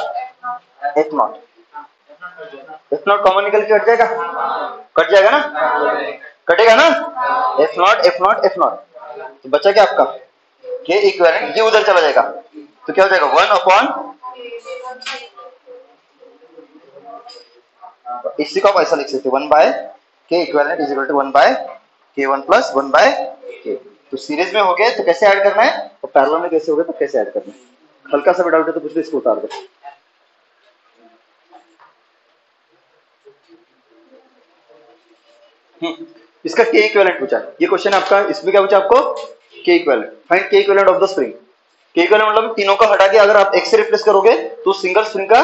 F0 कॉमन निकल के कट जाएगा ना, कटेगा ना, F0, तो बचा क्या आपका K इक्विवेलेंट, ये उधर चला जाएगा, तो क्या हो जाएगा 1 अपॉन, इसी को आप ऐसा लिख सकते हैं 1 by K equivalent is equal to 1 by K1 plus 1 by K। तो सीरीज में हो गए तो कैसे ऐड करना है, और पैरेलल में कैसे हो गए तो कैसे ऐड करना है, हल्का सा भी डाउट है तो कुछ भी इसको उतार दो। इसका K इक्विवेलेंट पूछा, ये क्वेश्चन आपका, इसमें क्या पूछा आपको, K equivalent, find K equivalent of the spring. K equivalent मतलब तीनों का हटा के अगर आप X से रिप्लेस करोगे तो सिंगल स्प्रिंग का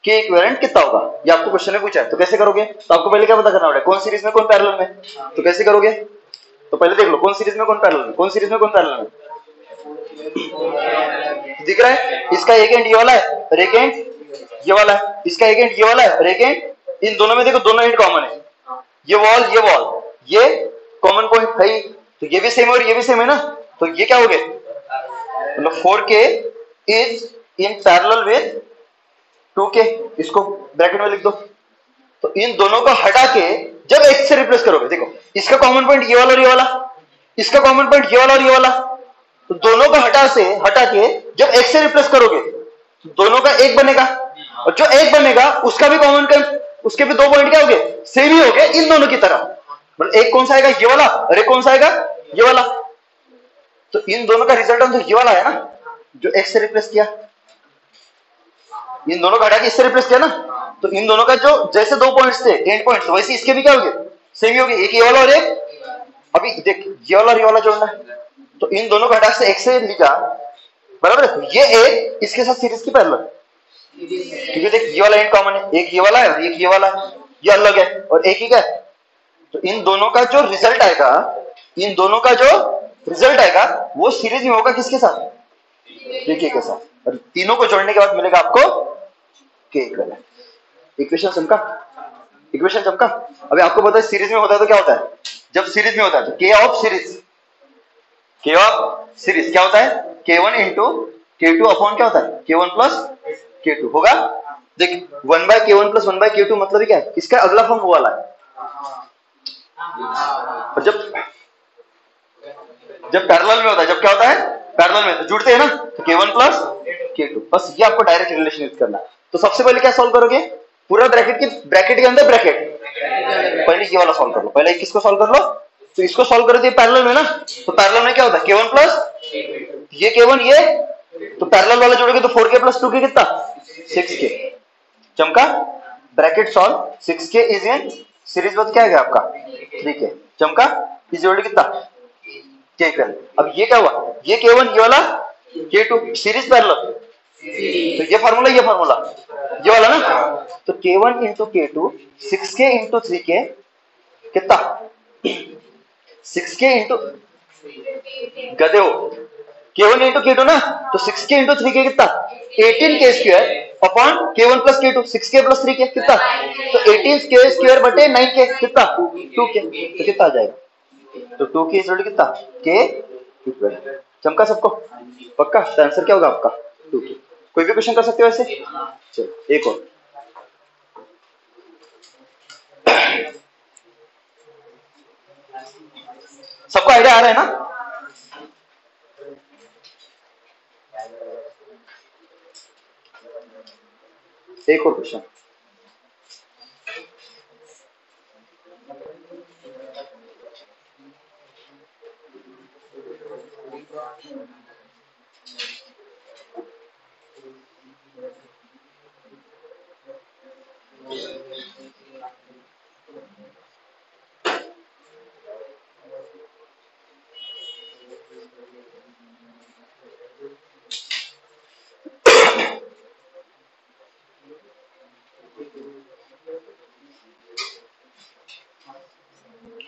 K इक्विवेलेंट कितना होगा, ये आपको क्वेश्चन में पूछा है, तो कैसे करोगे, तो आपको पहले क्या पता करना पड़ेगा, कौन सीरीज में कौन पैरेलल में, तो कैसे करोगे, तो पहले देख लो कौन सीरीज में कौन पैरेलल में, कौन सीरीज में कौन पैरेलल में, दिख रहा है, इसका एक एंड ये वाला है और एक एंड ये वाला है, इसका एक एंड ये वाला है और एक एंड, इन दोनों में देखो दोनों एंड कॉमन है, ये वॉल ये कॉमन पॉइंट है, तो ये भी सेम है और ये भी सेम है ना, तो ये क्या हो गए, मतलब 4K is in parallel with 2K, इसको ब्रैकेट में लिख दो, तो इन दोनों को हटा के जब X से रिप्लेस करोगे, देखो इसका कॉमन पॉइंट ये वाला और ये वाला, इसका कॉमन पॉइंट ये वाला और ये वाला, तो दोनों को हटा के जब X से रिप्लेस करोगे तो दोनों का एक बनेगा, और जो एक बनेगा उसका भी कॉमन उसके भी 2 पॉइंट क्या हो गए, सेम ही हो गए इन दोनों की तरह। मतलब एक कौन सा आएगा, ये वाला, और एक कौन सा आएगा, ये वाला। तो इन दोनों का रिजल्ट तो ये वाला है ना, जो एक्स से रिप्लेस किया, इन दोनों का हटा के इससे रिप्लेस किया ना। तो इन दोनों का जो जैसे 2 पॉइंट्स थे, एंड पॉइंट्स, वैसे इसके भी क्या हो गए, सेम ही हो गए, एक ये वाला और एक। अभी देख ये वाला और ये वाला जोड़ना है, तो इन दोनों का हटा से एक्स से लिखा, बराबर है। ये एक इसके साथ सीरीज की पैरेलल, क्योंकि देख ये वाला एंड कॉमन है, एक ये वाला है और एक ये वाला है, ये अलग है और एक ही क्या है। तो इन दोनों का जो रिजल्ट आएगा, इन दोनों का जो रिजल्ट आएगा वो सीरीज में होगा किसके साथ, के साथ। और तीनों को जोड़ने के बाद मिलेगा आपको के इक्वल। इक्वेशन चमका, इक्वेशन चमका। अभी आपको पता है सीरीज में होता है तो क्या होता है, जब सीरीज में होता है तो के ऑफ सीरीज, के ऑफ सीरीज क्या होता है, k1 इंटू k2 अपॉन क्या होता है, k1 प्लस k2 होगा। देख 1/k1 प्लस 1/k2 मतलब क्या है, इसका अगला फॉर्म वो वाला है। और जब पैरेलल में होता है, जब क्या होता है पैरेलल में, तो जुड़ते हैं ना, तो k1 प्लस k2, बस ये आपको डायरेक्ट रिलेशन यूज करना है। तो सबसे पहले क्या सॉल्व करोगे, पूरा ब्रैकेट के अंदर ब्रैकेट, पहले ये वाला सॉल्व कर लो, पहले किसको सॉल्व कर लो, तो इसको सॉल्व कर दिए पैरेलल में ना, तो पैरेलल में क्या होता है k1 प्लस ये k1 ये, तो पैरेलल वाला जोड़ोगे तो 4k प्लस 2k कितना 6k। चमका, bracket solve, 6k is in series में क्या है आपका 3k। चमका, इस जोड़ कितना k इक्वल। अब ये क्या हुआ, ये k1 ये वाला k2 सीरीज पैरेलल, तो ये फार्मूला ये वाला ना, तो k1 into k2 6k into 3k कितना 6k इंटू, गधे हो, k1 इंटू k2 ना, तो 6k इंटू 3k कितना 18k square upon k1 plus k2 6k plus 3k कितना, तो 18k स्क्वायर बटे 9k कितना 2k, तो कितना आ जाएगा, तो 2k इज कितना k इक्वल। चमका सबको, पक्का, तो आंसर क्या होगा आपका 2k। कोई भी क्वेश्चन कर सकते हो ऐसे। चलो एक और, सबको आइडिया आ रहा है ना। एक और क्वेश्चन,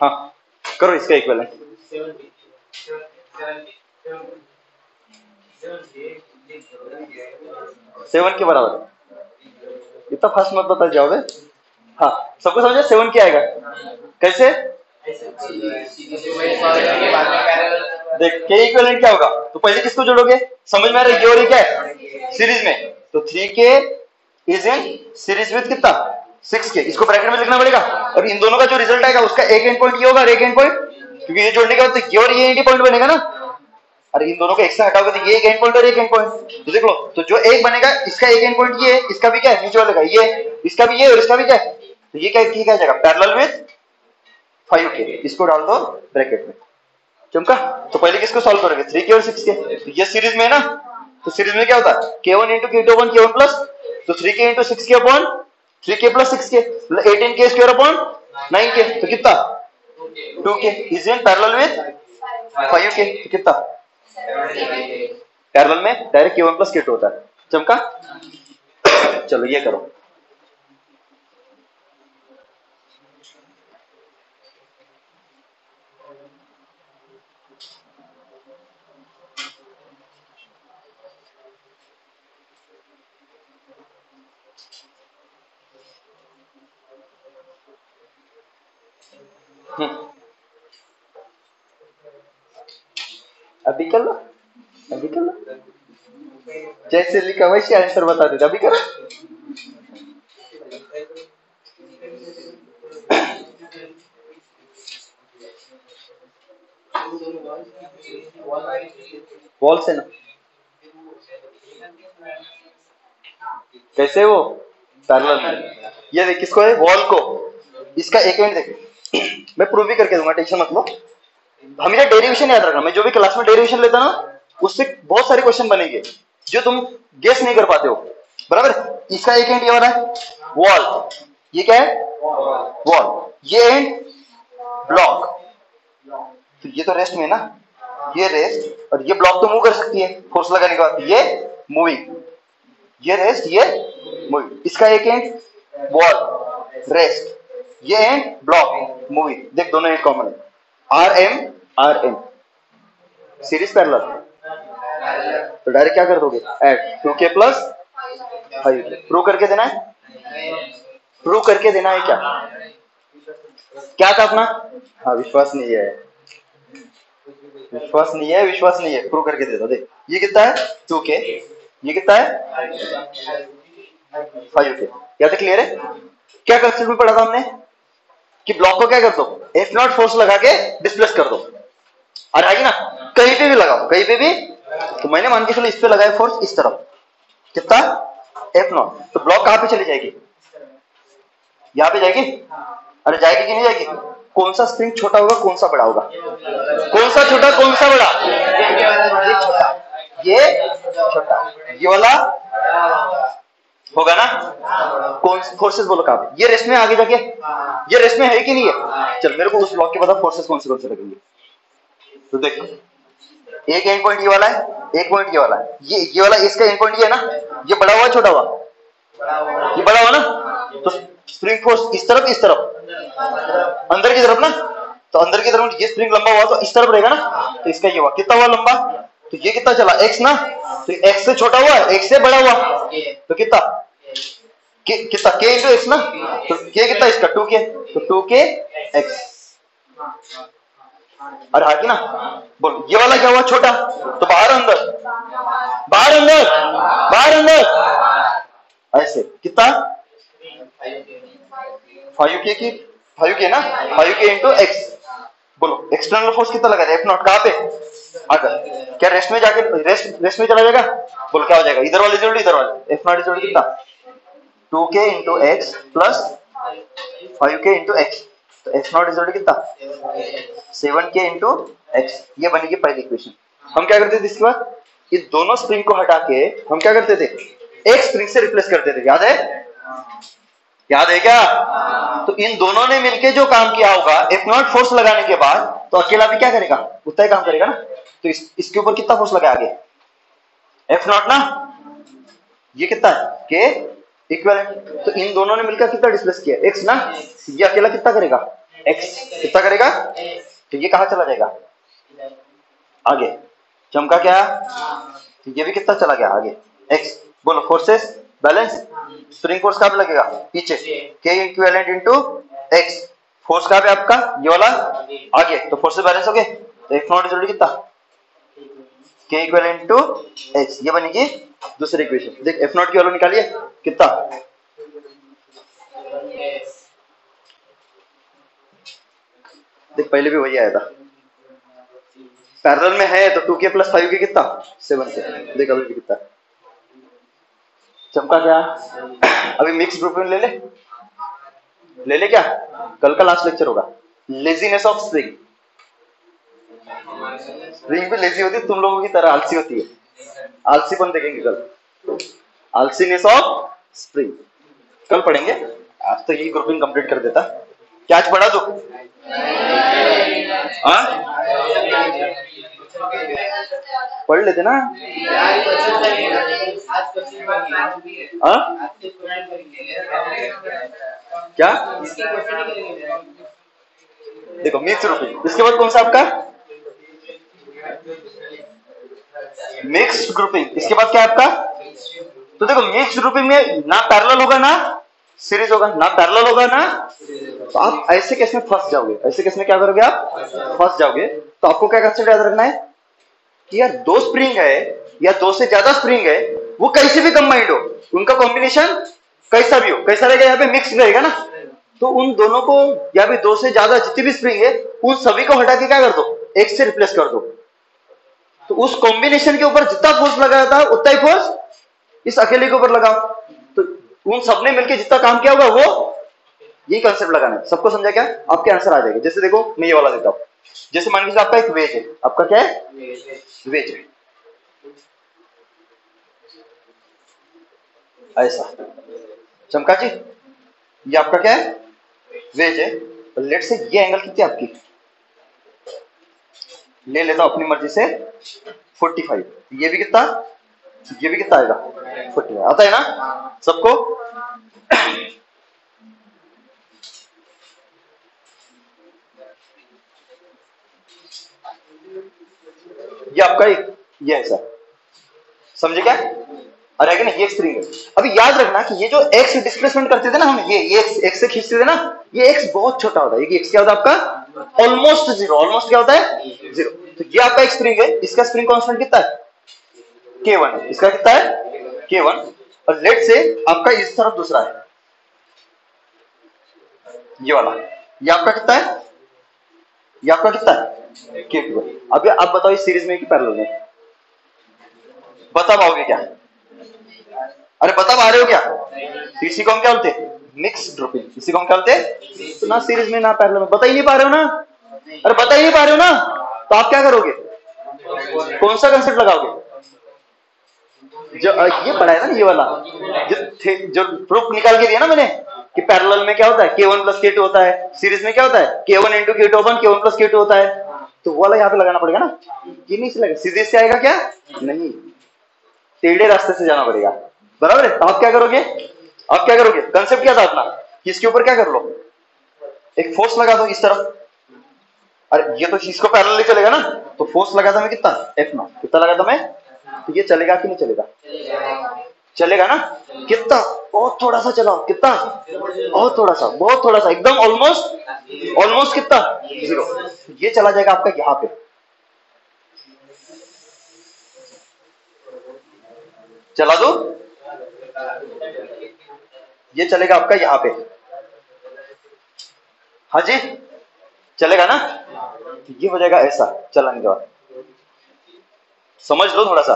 हाँ करो इसका इक्वल। 7 के बराबर है, इतना फास्ट मत बता जाओगे। हाँ सबको समझे, 7 क्या आएगा, कैसे देख के इक्विवेलेंट क्या होगा, तो पहले किसको जोड़ोगे, समझ में आ रहा है, ये और ये क्या है सीरीज में, तो 3k is in series with कितना 6k, इसको ब्रैकेट में लिखना पड़ेगा। और इन दोनों का जो रिजल्ट आएगा उसका एक एंड पॉइंट ये होगा और एक एंड पॉइंट, क्योंकि ये जोड़ने के बाद तो ये और ये एंड पॉइंट बनेगा ना। अरे इन दोनों को एक से हटाओगे तो ये एक एंड पॉइंट और एक एंड पॉइंट, तो देख लो, तो जो एक बनेगा इसका एक एंड पॉइंट ये है, इसका भी क्या है नीचे वाले का ये, इसका भी ये और इसका भी क्या है, तो ये क्या जाएगा पैरेलल विद 5k, इसको डाल दो ब्रैकेट में। चमका, तो पहले किसको सॉल्व करोगे 3k और 6k, तो ये सीरीज में है ना, तो सीरीज में क्या होता है k1 into k2 upon k1 plus, तो 3k into 6k upon 3k plus 6k, मतलब 18k स्क्वायर अपॉन 9k, तो कितना 2k is in parallel with 5k, तो कितना पैरेलल में डायरेक्ट k1 प्लस k2 होता है। चमका, चलो ये करो, अभी कर लो, अभी कर लो, जैसे लिखा वैसे आंसर बता देता, अभी करो। वॉल से ना, कैसे वो पैरेलल में। ये देख किसको है, वॉल को, इसका एक एंड देख, मैं प्रूव भी करके दूंगा, टेंशन मत लो। हमेशा डेरिवेशन याद रखना, मैं जो भी क्लास में डेरिवेशन लेता ना उससे बहुत सारे क्वेश्चन बनेंगे जो तुम गेस नहीं कर पाते हो, बराबर। इसका एक एंड ये वाला है वॉल, ये क्या है वॉल, ये एंड ब्लॉक, तो ये तो रेस्ट में है ना, ये रेस्ट, और ये ब्लॉक तो मूव कर सकती है फोर्स लगाने के बाद, ये मूविंग, ये रेस्ट, ये मूविंग। इसका एक एंड वॉल रेस्ट, ये एंड ब्लॉक मूविंग, देख दोनों एंड कॉमन है, आर एम सीरीज पैरेलल, तो डायरेक्ट क्या कर दोगे, add 2k plus 5k, prove करके देना है, प्रूव करके देना है, क्या था अपना, हाँ विश्वास नहीं है, विश्वास नहीं है, विश्वास नहीं है, प्रूव करके दे दो। देख ये कितना है 2k, ये कितना है 5k, या तो क्लियर है। क्या कंसेप्ट में पढ़ा था हमने कि ब्लॉक को क्या कर दो, F0 फोर्स लगा के डिस्प्लेस कर दो, और आएगी ना, कहीं पे भी लगाओ, कहीं पे भी, तो मैंने मान के चलो इस पे लगाया फोर्स इस तरफ, कितना F0, तो ब्लॉक कहां पे चली जाएगी, यहां पे जाएगी, अरे जाएगी कि नहीं जाएगी, कौन सा स्प्रिंग छोटा होगा कौन सा बड़ा होगा, कौन सा छोटा कौन सा बड़ा, ये छोटा, ये छोटा, ये वाला होगा ना, कौन फोर्सेस बोलो कहां पे, ये रेस्ट में आगे जाके, ये रेस्ट में है कि नहीं है, चल मेरे को उस ब्लॉक के बता फोर्सेस कौन से लगेंगे, तो देख एक एंड पॉइंट ये वाला है, एक पॉइंट ये वाला है, ये वाला इसका एंड पॉइंट ये है ना, ये बड़ा हुआ छोटा हुआ, ये बड़ा हुआ ना, तो स्प्रिंग फोर्स इस तरफ अंदर की तरफ ना, तो अंदर की तरफ ये स्प्रिंग लंबा हुआ तो इस तरफ रहेगा ना, तो इसका ये हुआ कितना हुआ लंबा, तो ये कितना चला x ना, तो x से छोटा हुआ x से बड़ा हुआ, तो कितना कितना k इंटू x ना, तो k कितना इसका 2k, तो 2k x, और हाँ की ना, बोल ये वाला क्या हुआ छोटा, तो बाहर अंदर बाहर अंदर बाहर अंदर, ऐसे कितना 5k की 5k ना, 5k इंटू x, बोलो एक्सटर्नल फोर्स कितना लगा है F0 कहां पे, अगर क्या रेस्ट में जाके रेस्ट में चला जाएगा, बोलो क्या हो जाएगा, इधर वाले जोड़ इधर वाले, F0 जोड़ कितना 2k into x plus 5k into x, तो F0 जोड़ कितना 7k इंटू x, ये बनेगी पहली इक्वेशन। हम क्या करते थे इसके बाद, ये दोनों स्प्रिंग को हटा के हम क्या करते थे, एक स्प्रिंग से रिप्लेस करते थे, याद है, याद है क्या, तो इन दोनों ने मिलके जो काम किया होगा F0 फोर्स लगाने के बाद, तो अकेला भी क्या करेगा उतना ही काम करेगा ना, तो इसके ऊपर कितना फोर्स लगा आगे F0 ना, ये कितना है के इक्विवेलेंट, तो इन दोनों ने मिलकर कितना डिस्प्लेस किया x ना, ये अकेला कितना करेगा x, कितना करेगा, तो ये कहां चला जाएगा आगे, चमका क्या, तो ये भी कितना चला गया आगे x, बोलो फोर्सेस बैलेंस, स्प्रिंग फोर्स कहां पे लगेगा पीछे, k equivalent into x, force कहां पे आपका ये वाला आगे, तो फोर्सेस बैलेंस हो गए, तो F0 जरूरी कितना k इक्विवेलेंट टू x, ये बनेगी दूसरी इक्वेशन। देख F0 की वैल्यू निकालिए कितना, देख पहले भी वही आया था, पैरेलल में है तो 2k प्लस 5k कितना 7k, देख अभी भी कितना चमका क्या, अभी मिक्स ग्रुप में ले ले क्या, कल का लास्ट लेक्चर होगा, लेजीनेस ऑफ स्प्रिंग, स्प्रिंग भी लेजी होती है तुम लोगों की तरह आलसी होती है, आलसीपन देखेंगे कल, आलसीनेस ऑफ स्प्रिंग कल पढ़ेंगे, आज तो यही ग्रुपिंग कंप्लीट कर देता, क्या आज पढ़ा दो, पढ़ लेते ना, क्या देखो मिक्स ग्रुपिंग, इसके बाद कौन सा आपका मिक्स ग्रुपिंग, इसके बाद क्या आपका, तो देखो मिक्स ग्रुपिंग में ना पैरेलल होगा ना सीरीज होगा, ना पैरेलल होगा ना, तो आप ऐसे केस में फंस जाओगे, ऐसे केस में क्या करोगे आप फंस जाओगे, तो आपको क्या कंसेप्ट याद रखना है कि यार दो स्प्रिंग है या दो से ज्यादा स्प्रिंग है, वो कैसे भी कंबाइंड हो, उनका कॉम्बिनेशन कैसा भी हो, कैसा रहेगा, यहाँ पे मिक्स रहेगा ना, तो उन दोनों को या भी दो से ज्यादा जितनी भी स्प्रिंग है उन सभी को हटा के क्या कर दो एक से रिप्लेस कर दो, तो उस कॉम्बिनेशन के ऊपर जितना फोर्स लगाया था उतना ही फोर्स इस अकेले के ऊपर लगाओ, तो उन सबने मिलकर जितना काम किया होगा वो, यही कंसेप्ट लगाना है। सबको समझा क्या? आपके आंसर आ जाएगा। जैसे देखो मैं ये वाला देता हूं, जैसे मान लीजिए आपका एक वेज है, आपका क्या है? वेज है, ऐसा। चमका जी, ये आपका क्या है? वेज है। लेट से ये एंगल कितनी है आपकी? ले लेता हूं अपनी मर्जी से 45। ये भी कितना? ये भी कितना आएगा? 45 आता है ना सबको? ये आपका एक, ये ऐसा, समझे क्या? अरे आगे ना ये स्प्रिंग है। अभी याद रखना कि ये जो एक्स डिस्प्लेसमेंट करते थे ना हम, ये एक्स से खींचते थे ना, ये एक्स बहुत छोटा होता है। ये एक्स क्या होता है आपका? Almost zero. ऑलमोस्ट क्या होता है? जीरो। तो ये आपका एक स्प्रिंग है, इसका स्प्रिंग कांस्टेंट कितना है? K1 है। इसका कितना है? K1। और लेट से आपका इस तरफ दूसरा है, ये वाला, ये आपका कितना है? ये आपका कितना है? K2 है। अभी आप बताओ इस सीरीज में कि पैरेलल में, बता पाओगे क्या? अरे बता पा रहे हो क्या? इसी को हम क्या बोलते हैं? Mix dropping. इसी को हम क्या बोलते हैं? तो ना सीरीज में ना पैरेलल में, बता ही नहीं पा रहे हो ना? अरे बता ही नहीं पा रहे हो ना, तो आप क्या करोगे? कौन सा कंसेप्ट लगाओगे? जो ये पढ़ा है ना, ये वाला जो प्रूफ निकाल के दिया ना मैंने कि पैरेलल में क्या होता है? K1 प्लस K2 होता है। सीरीज में क्या होता है? K1 इंटू K2 अपन K1 प्लस K2 होता है। तो वो वाला यहाँ पे लगाना पड़ेगा ना, ये नहीं से लगेगा। सीधे से आएगा क्या? नहीं, टेढ़े रास्ते से जाना पड़ेगा। बराबर है? तो आप क्या करोगे? आप क्या करोगे? कंसेप्ट क्या था अपना कि इसके ऊपर क्या कर लो, एक फोर्स लगा दो इस तरफ। अरे ये तो इसको पैरेलल चलेगा ना, तो फोर्स लगा था मैं कितना? F0। कितना लगा था मैं? तो ये चलेगा कि नहीं चलेगा? चलेगा ना। कितना? बहुत थोड़ा सा चला। कितना? बहुत थोड़ा सा, बहुत थोड़ा सा, एकदम ऑलमोस्ट। ऑलमोस्ट कितना? जीरो। ये चला जाएगा आपका यहाँ पे, चला दो, ये चलेगा आपका यहाँ पे। हाँ जी, चलेगा ना। ये हो जाएगा ऐसा चलाने के बाद। समझ लो थोड़ा सा।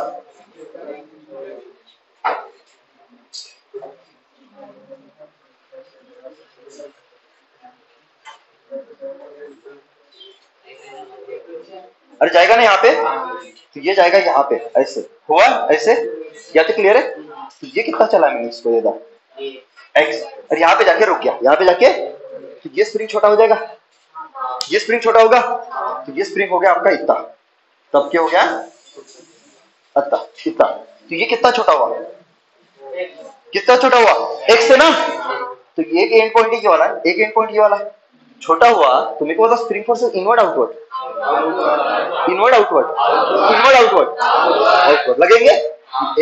अरे जाएगा ना यहाँ पे, तो ये जाएगा यहाँ पे, ऐसे हुआ, ऐसे। या तो क्लियर है? तो ये कितना चला मैंने इसको दे दा एक्स, और यहाँ पे जाके रुक गया। यहाँ पे जाके तो ये स्प्रिंग छोटा हो जाएगा, ये स्प्रिंग छोटा होगा, तो ये स्प्रिंग हो गया आपका इतना। तब क्या हो गया? इतना इतना। तो ये कितना छोटा हुआ? कितना छोटा हुआ? एक्स है ना। तो ये एक एंड पॉइंट ये वाला, एक एंड पॉइंट ये वाला छोटा हुआ। तो मेरे को बता spring force inward outward, inward outward, inward outward, outward लगेंगे।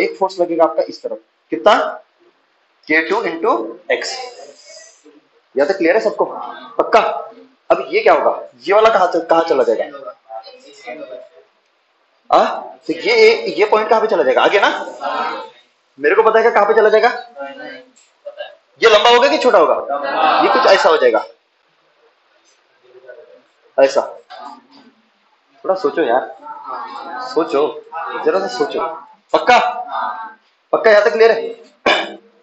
एक फोर्स लगेगा आपका इस तरफ, कितना? K2 into x. या तो क्लियर है सबको? पक्का? अब ये क्या होगा? ये वाला कहाँ चला जाएगा? आ? तो ये पॉइंट कहाँ पे चला जाएगा? आगे ना। मेरे को पता है कहाँ पे चला जाएगा। ये लंबा होगा कि छोटा होगा? ये कुछ ऐसा हो जाएगा, ऐसा। थोड़ा सोचो यार, सोचो, जरा सा सोचो। पक्का? पक्का? यहाँ तक क्लियर है?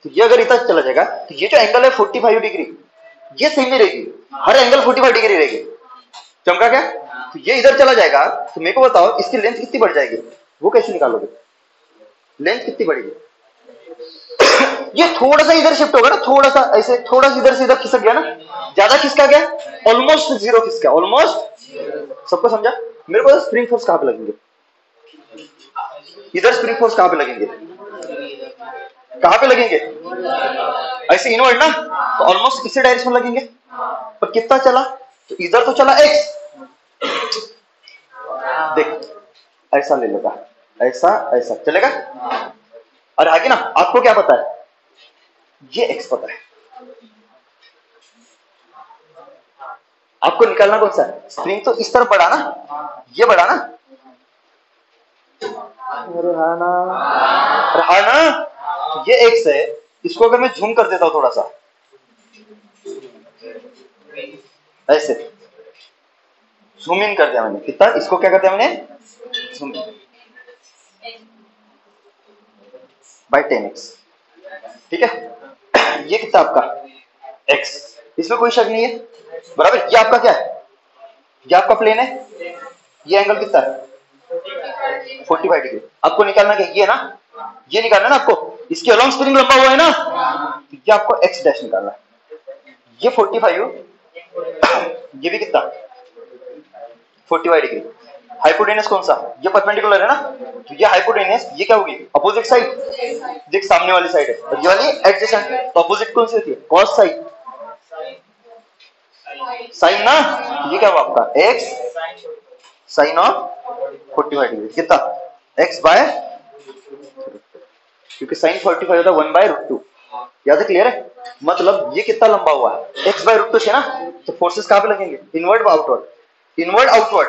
तो ये अगर इतना चला जाएगा, तो ये जो एंगल है 45 डिग्री, ये सेम ही रहेगी। हर एंगल 45 डिग्री रहेगी। चमका क्या? तो ये इधर चला जाएगा। तो मेरे को बताओ इसकी लेंथ कितनी बढ़ जाएगी? वो कैसे निकालोगे? लेंथ कितनी बढ़ेगी? ये थोड़ा सा इधर शिफ्ट होगा ना, थोड़ा सा ऐसे, थोड़ा सा इधर से इधर खिसक गया ना, ज्यादा खिसका गया, ऑलमोस्ट जीरो खिसका, ऑलमोस्ट। सबको समझा? मेरे को स्प्रिंग फोर्स कहां पे लगेंगे? इधर स्प्रिंग फोर्स कहां पे लगेंगे? कहां पे लगेंगे? ऐसे इनवर्ड ना, तो ऑलमोस्ट इसी डायरेक्शन में लगेंगे। पर कितना चला? तो इधर तो चला एक्स, देख ऐसा ले लेगा, ऐसा ऐसा चलेगा। और आगे ना आपको क्या पता है? ये एक्स पता है। आपको निकालना कौन सा है? स्प्रिंग तो इस तरफ बढ़ा ना, ये बढ़ा ना। अरे हाँ ना, अरे हाँ ना। ये एक्स है, इसको अगर मैं झूम कर देता हूं थोड़ा सा, ऐसे जूम इन कर दिया मैंने, कितना? इसको क्या कर दिया मैंने? Zoom by 10x। ठीक है? ये कितना आपका x, इसमें कोई शक नहीं है, बराबर। ये आपका क्या है, ये आपका प्लेन है, ये एंगल कितना है 45 डिग्री। आपको निकालना क्या, ये ना, ये निकालना ना आपको, इसके अलोंग स्प्रिंग लंबा हुआ है ना, ये आपको x डैश निकालना है। ये 45, ये भी कितना 45 डिग्री। हाइपोटेनस कौन सा, ये परपेंडिकुलर है ना, तो ये हाइपोटेनस, ये क्या होगी अपोजिट साइड, देख सामने वाली साइड है, और ये वाली एडजेसेंट, तो अपोजिट कौन सी होती है कॉस साइड, साइन ना, ये क्या हुआ आपका x साइन ऑफ 45 डिग्री, कितना x बाय, क्योंकि साइन 45 होता है 1/√2, याद है, क्लियर है। मतलब ये कितना लंबा हुआ है x/√2 से ना, तो फोर्सेस कहां पे लगेंगे, inward outward, inward outward,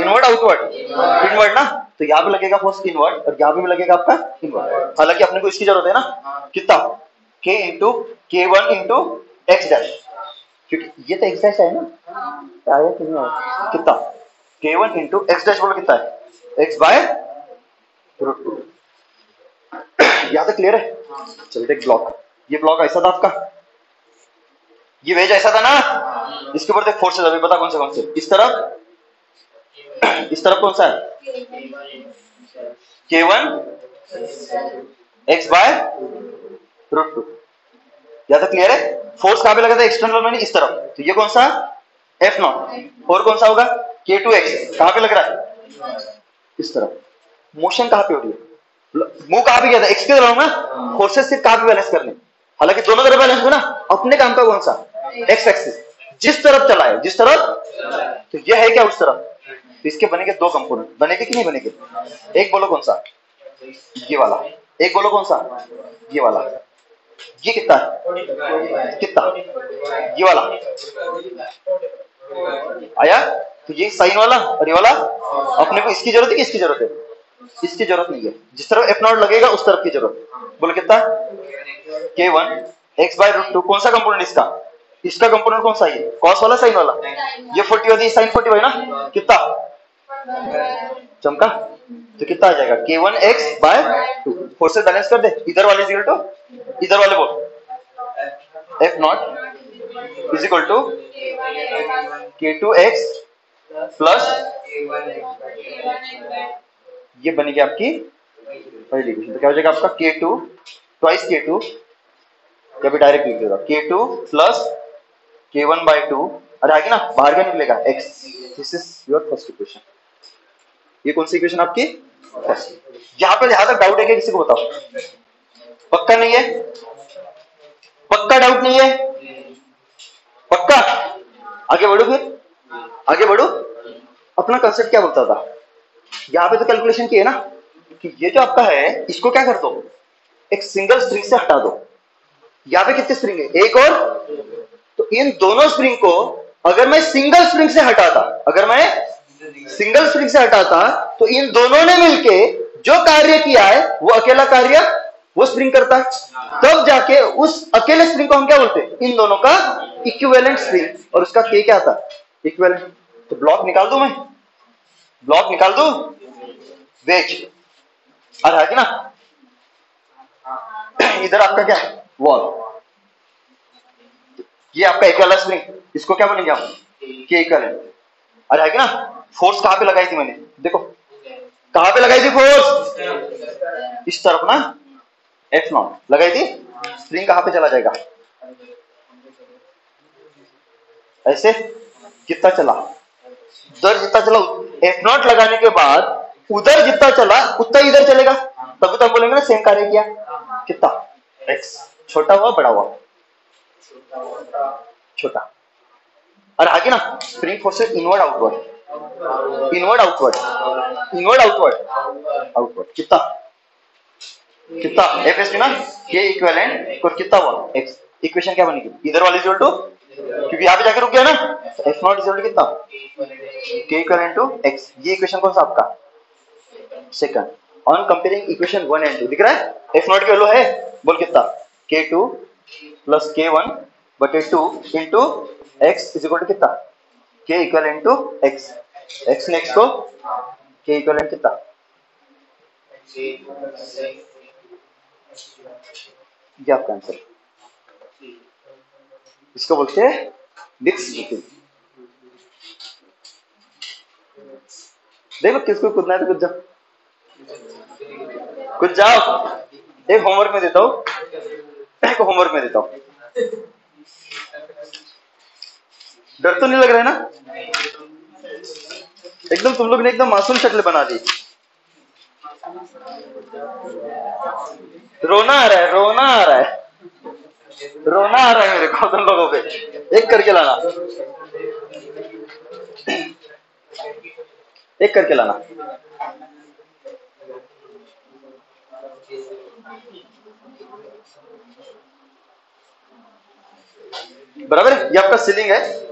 inward outward, inward ना, तो यहाँ पे लगेगा फोर्स इनवर्ड, और यहाँ पे भी लगेगा आपका इनवर्ड। हालांकि अपने को इसकी जरूरत है ना, कितना k into k1 into x dash, क्योंकि ये तो एक्स डैश है ना, आया कि नहीं आया, कितना k1 इंटू एक्स डैश, बोलो कितना है x/√2। यहाँ तक क्लियर है। चलते एक ब्लॉक, ये ब्लॉक ऐसा था आपका, ये वेज ऐसा था ना, इसके ऊपर देख फोर्सेस अभी बता कौन से, इस तरफ कौन सा है k1 x/√2। या तो क्लियर है। फोर्स कहां पे लगा था एक्सटर्नल में, इस तरफ, तो ये कौन सा F0, और कौन सा होगा k2x, कहां पे लग रहा है इस तरफ। मोशन कहां पे हो रही है, मूव कहां पे किया था एक्स के तरफ ना, फोर्सेस सिर्फ कहां पे बैलेंस करने, हालांकि दोनों तरफ बैलेंस हो ना, अपने काम का कौन सा एक्स एक्सिस, जिस तरफ चला है, जिस तरफ, तो ये है क्या उस तरफ, तो इसके बनेंगे दो कंपोनेंट, बनेंगे कि नहीं बनेंगे, एक बोलो कौन सा ये वाला, एक बोलो कौन सा ये वाला, ये कितना है कितना, ये वाला आया, तो ये साइन वाला और ये वाला, अपने को इसकी जरूरत है कि इसकी जरूरत है, इसकी जरूरत नहीं है, जिस तरफ F0 लगेगा उस तरफ की जरूरत। बोलो कितना k1 x/√2, कौन सा कंपोनेंट इसका, इसका कंपोनेंट कौन सा है कॉस वाला साइन वाला, ये 40 होती है साइन 45 ना, कितना चमका, तो कितना आ जाएगा k1 x/2, फोर्सेस बैलेंस कर दे, इधर वाले इज इक्वल टू इधर वाले बोल, F0 is equal to k2x plus, ये बनेगी आपकी पहली इक्वेशन, तो क्या हो जाएगा आपका k2 ट्वाइस k2, या भी डायरेक्ट लिख देगा k2 प्लस k1/2, अरे आगे ना बाहर क्या निकलेगा x, this is your first equation. ये कौन सी इक्वेशन आपकी फर्स्ट। यहाँ पे जहां तक डाउट है क्या किसी को बताओ, पक्का नहीं है, पक्का डाउट नहीं है, पक्का, आगे बढ़ो, फिर आगे बढ़ो। अपना कंसेप्ट क्या बोलता था, यहाँ पे तो कैलकुलेशन की है ना, कि ये जो आपका है इसको क्या कर दो, एक सिंगल स्प्रिंग से हटा दो। यहाँ पे कितने स्प्रिंग है, एक और, तो इन दोनों स्प्रिंग को अगर मैं सिंगल स्प्रिंग से हटाता, अगर मैं सिंगल स्प्रिंग से हटाता, तो इन दोनों ने मिलके जो कार्य किया है वो अकेला कार्य वो स्प्रिंग करता है, तब जाके उस अकेले स्प्रिंग को हम क्या बोलते हैं, इन दोनों का इक्विवेलेंट स्प्रिंग, और उसका के क्या था इक्विवेलेंट। तो ब्लॉक निकाल दूं मैं, ब्लॉक निकाल दूं वेज, अरे है ना, इधर आपका क्या है वॉल, ये आपका इक्विवेलेंट स्प्रिंग, इसको क्या बोलेंगे हम के इक्विवेलेंट। अरे है ना, फोर्स कहां पे लगाई थी मैंने, देखो कहां पे लगाई थी फोर्स, इस तरफ ना F0 लगाई थी, स्प्रिंग कहां पे चला जाएगा, ऐसे कितना चला, उधर जितना चला, F0 लगाने के बाद उधर जितना चला उतना इधर चलेगा, तभी तो हम बोलेंगे ना सेम कार्य किया, कितना x, छोटा हुआ बड़ा हुआ, छोटा। और आगे ना spring force inward outward, inward outward, inward outward, outward कितना कितना एफ ना, के इक्विवेलेंट और कितना हुआ x, इक्वेशन क्या बनेगी इधर वाली इक्वल टू, क्योंकि यहाँ पे जाके रुक गया ना, F0 इक्वल टू कितना के इक्विवेलेंट टू x, ये इक्वेशन कौन सा आपका second. On comparing equation 1 and 2 दिख रहा है, F0 की वैल्यू है, बोल कितना k2 प्लस k1 बटे 2 into x is equal to कितना K equivalent to x, x next को के इक्विवेलेंट कितना, ये आपका आंसर। इसको बोलते हैं डिस्क बुकिंग। देखो किसको कूदना है तो कुछ जाओ, कुछ जाओ। एक होमवर्क में देता हूँ, एक होमवर्क में देता हूँ। डर तो नहीं लग रहा है ना? एकदम तुम लोग ने एकदम मासूम शक्ल बना दी। रोना आ रहा है, रोना आ रहा है, रोना आ रहा है मेरे को तुम लोगों पे। एक करके लाना, एक करके लाना। बराबर है? ये आपका सीलिंग है।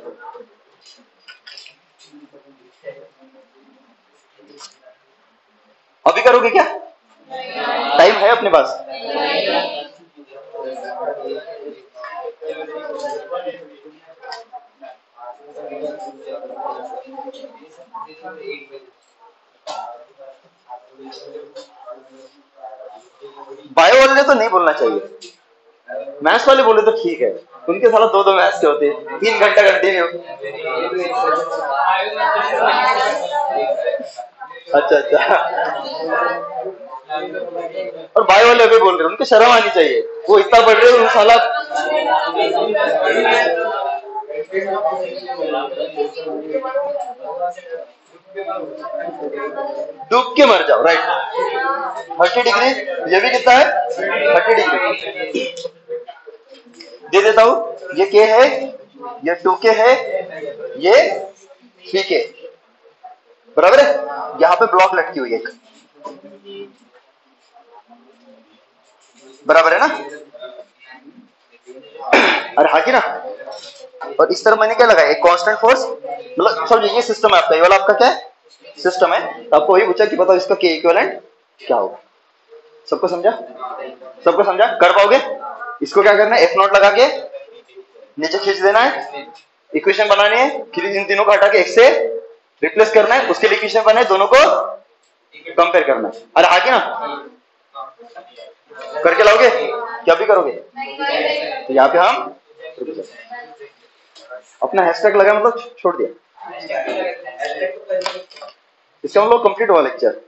अभी करोगे क्या? टाइम है अपने पास? बायो वाले ने तो नहीं बोलना चाहिए, मैथ्स वाले बोले तो ठीक है। उनके साला दो दो मैथ्स के होते, 3 घंटा कंटिन्यू। अच्छा अच्छा। और बायो वाले अभी बोल रहे हैं, उनको शर्म आनी चाहिए, वो इतना पढ़ रहे हो साला। डूब के मर जाओ, राइट। 30 डिग्री, ये भी कितना है? 30 डिग्री। दे देता हूं, ये के है, ये 2K है, ये 3K। बराबर है? यहां पे ब्लॉक लटकी हुई है एक, बराबर है ना? अरे हाँ की ना। और इस तरफ मैंने क्या लगाया, एक कांस्टेंट फोर्स। मतलब समझिए ये सिस्टम है आपका, ये वाला आपका क्या है? सिस्टम है। तो आपको वही पूछा कि बताओ इसका के इक्विवेलेंट क्या होगा। सबको समझा? सबको समझा? कर पाओगे? इसको क्या करना है, F0 लगा के नीचे खींच देना है, इक्वेशन बनानी है, फिर इन तीनों को हटा के एक से रिप्लेस करना है, उसके लिए इक्वेशन बनाए, दोनों को कंपेयर करना है। अरे आगे ना, करके लाओगे? क्या भी करोगे? तो यहाँ पे हम अपना हैशटैग लगा, मतलब छोड़ दिया। इससे हम लोग कंप्लीट हुआ लेक्चर।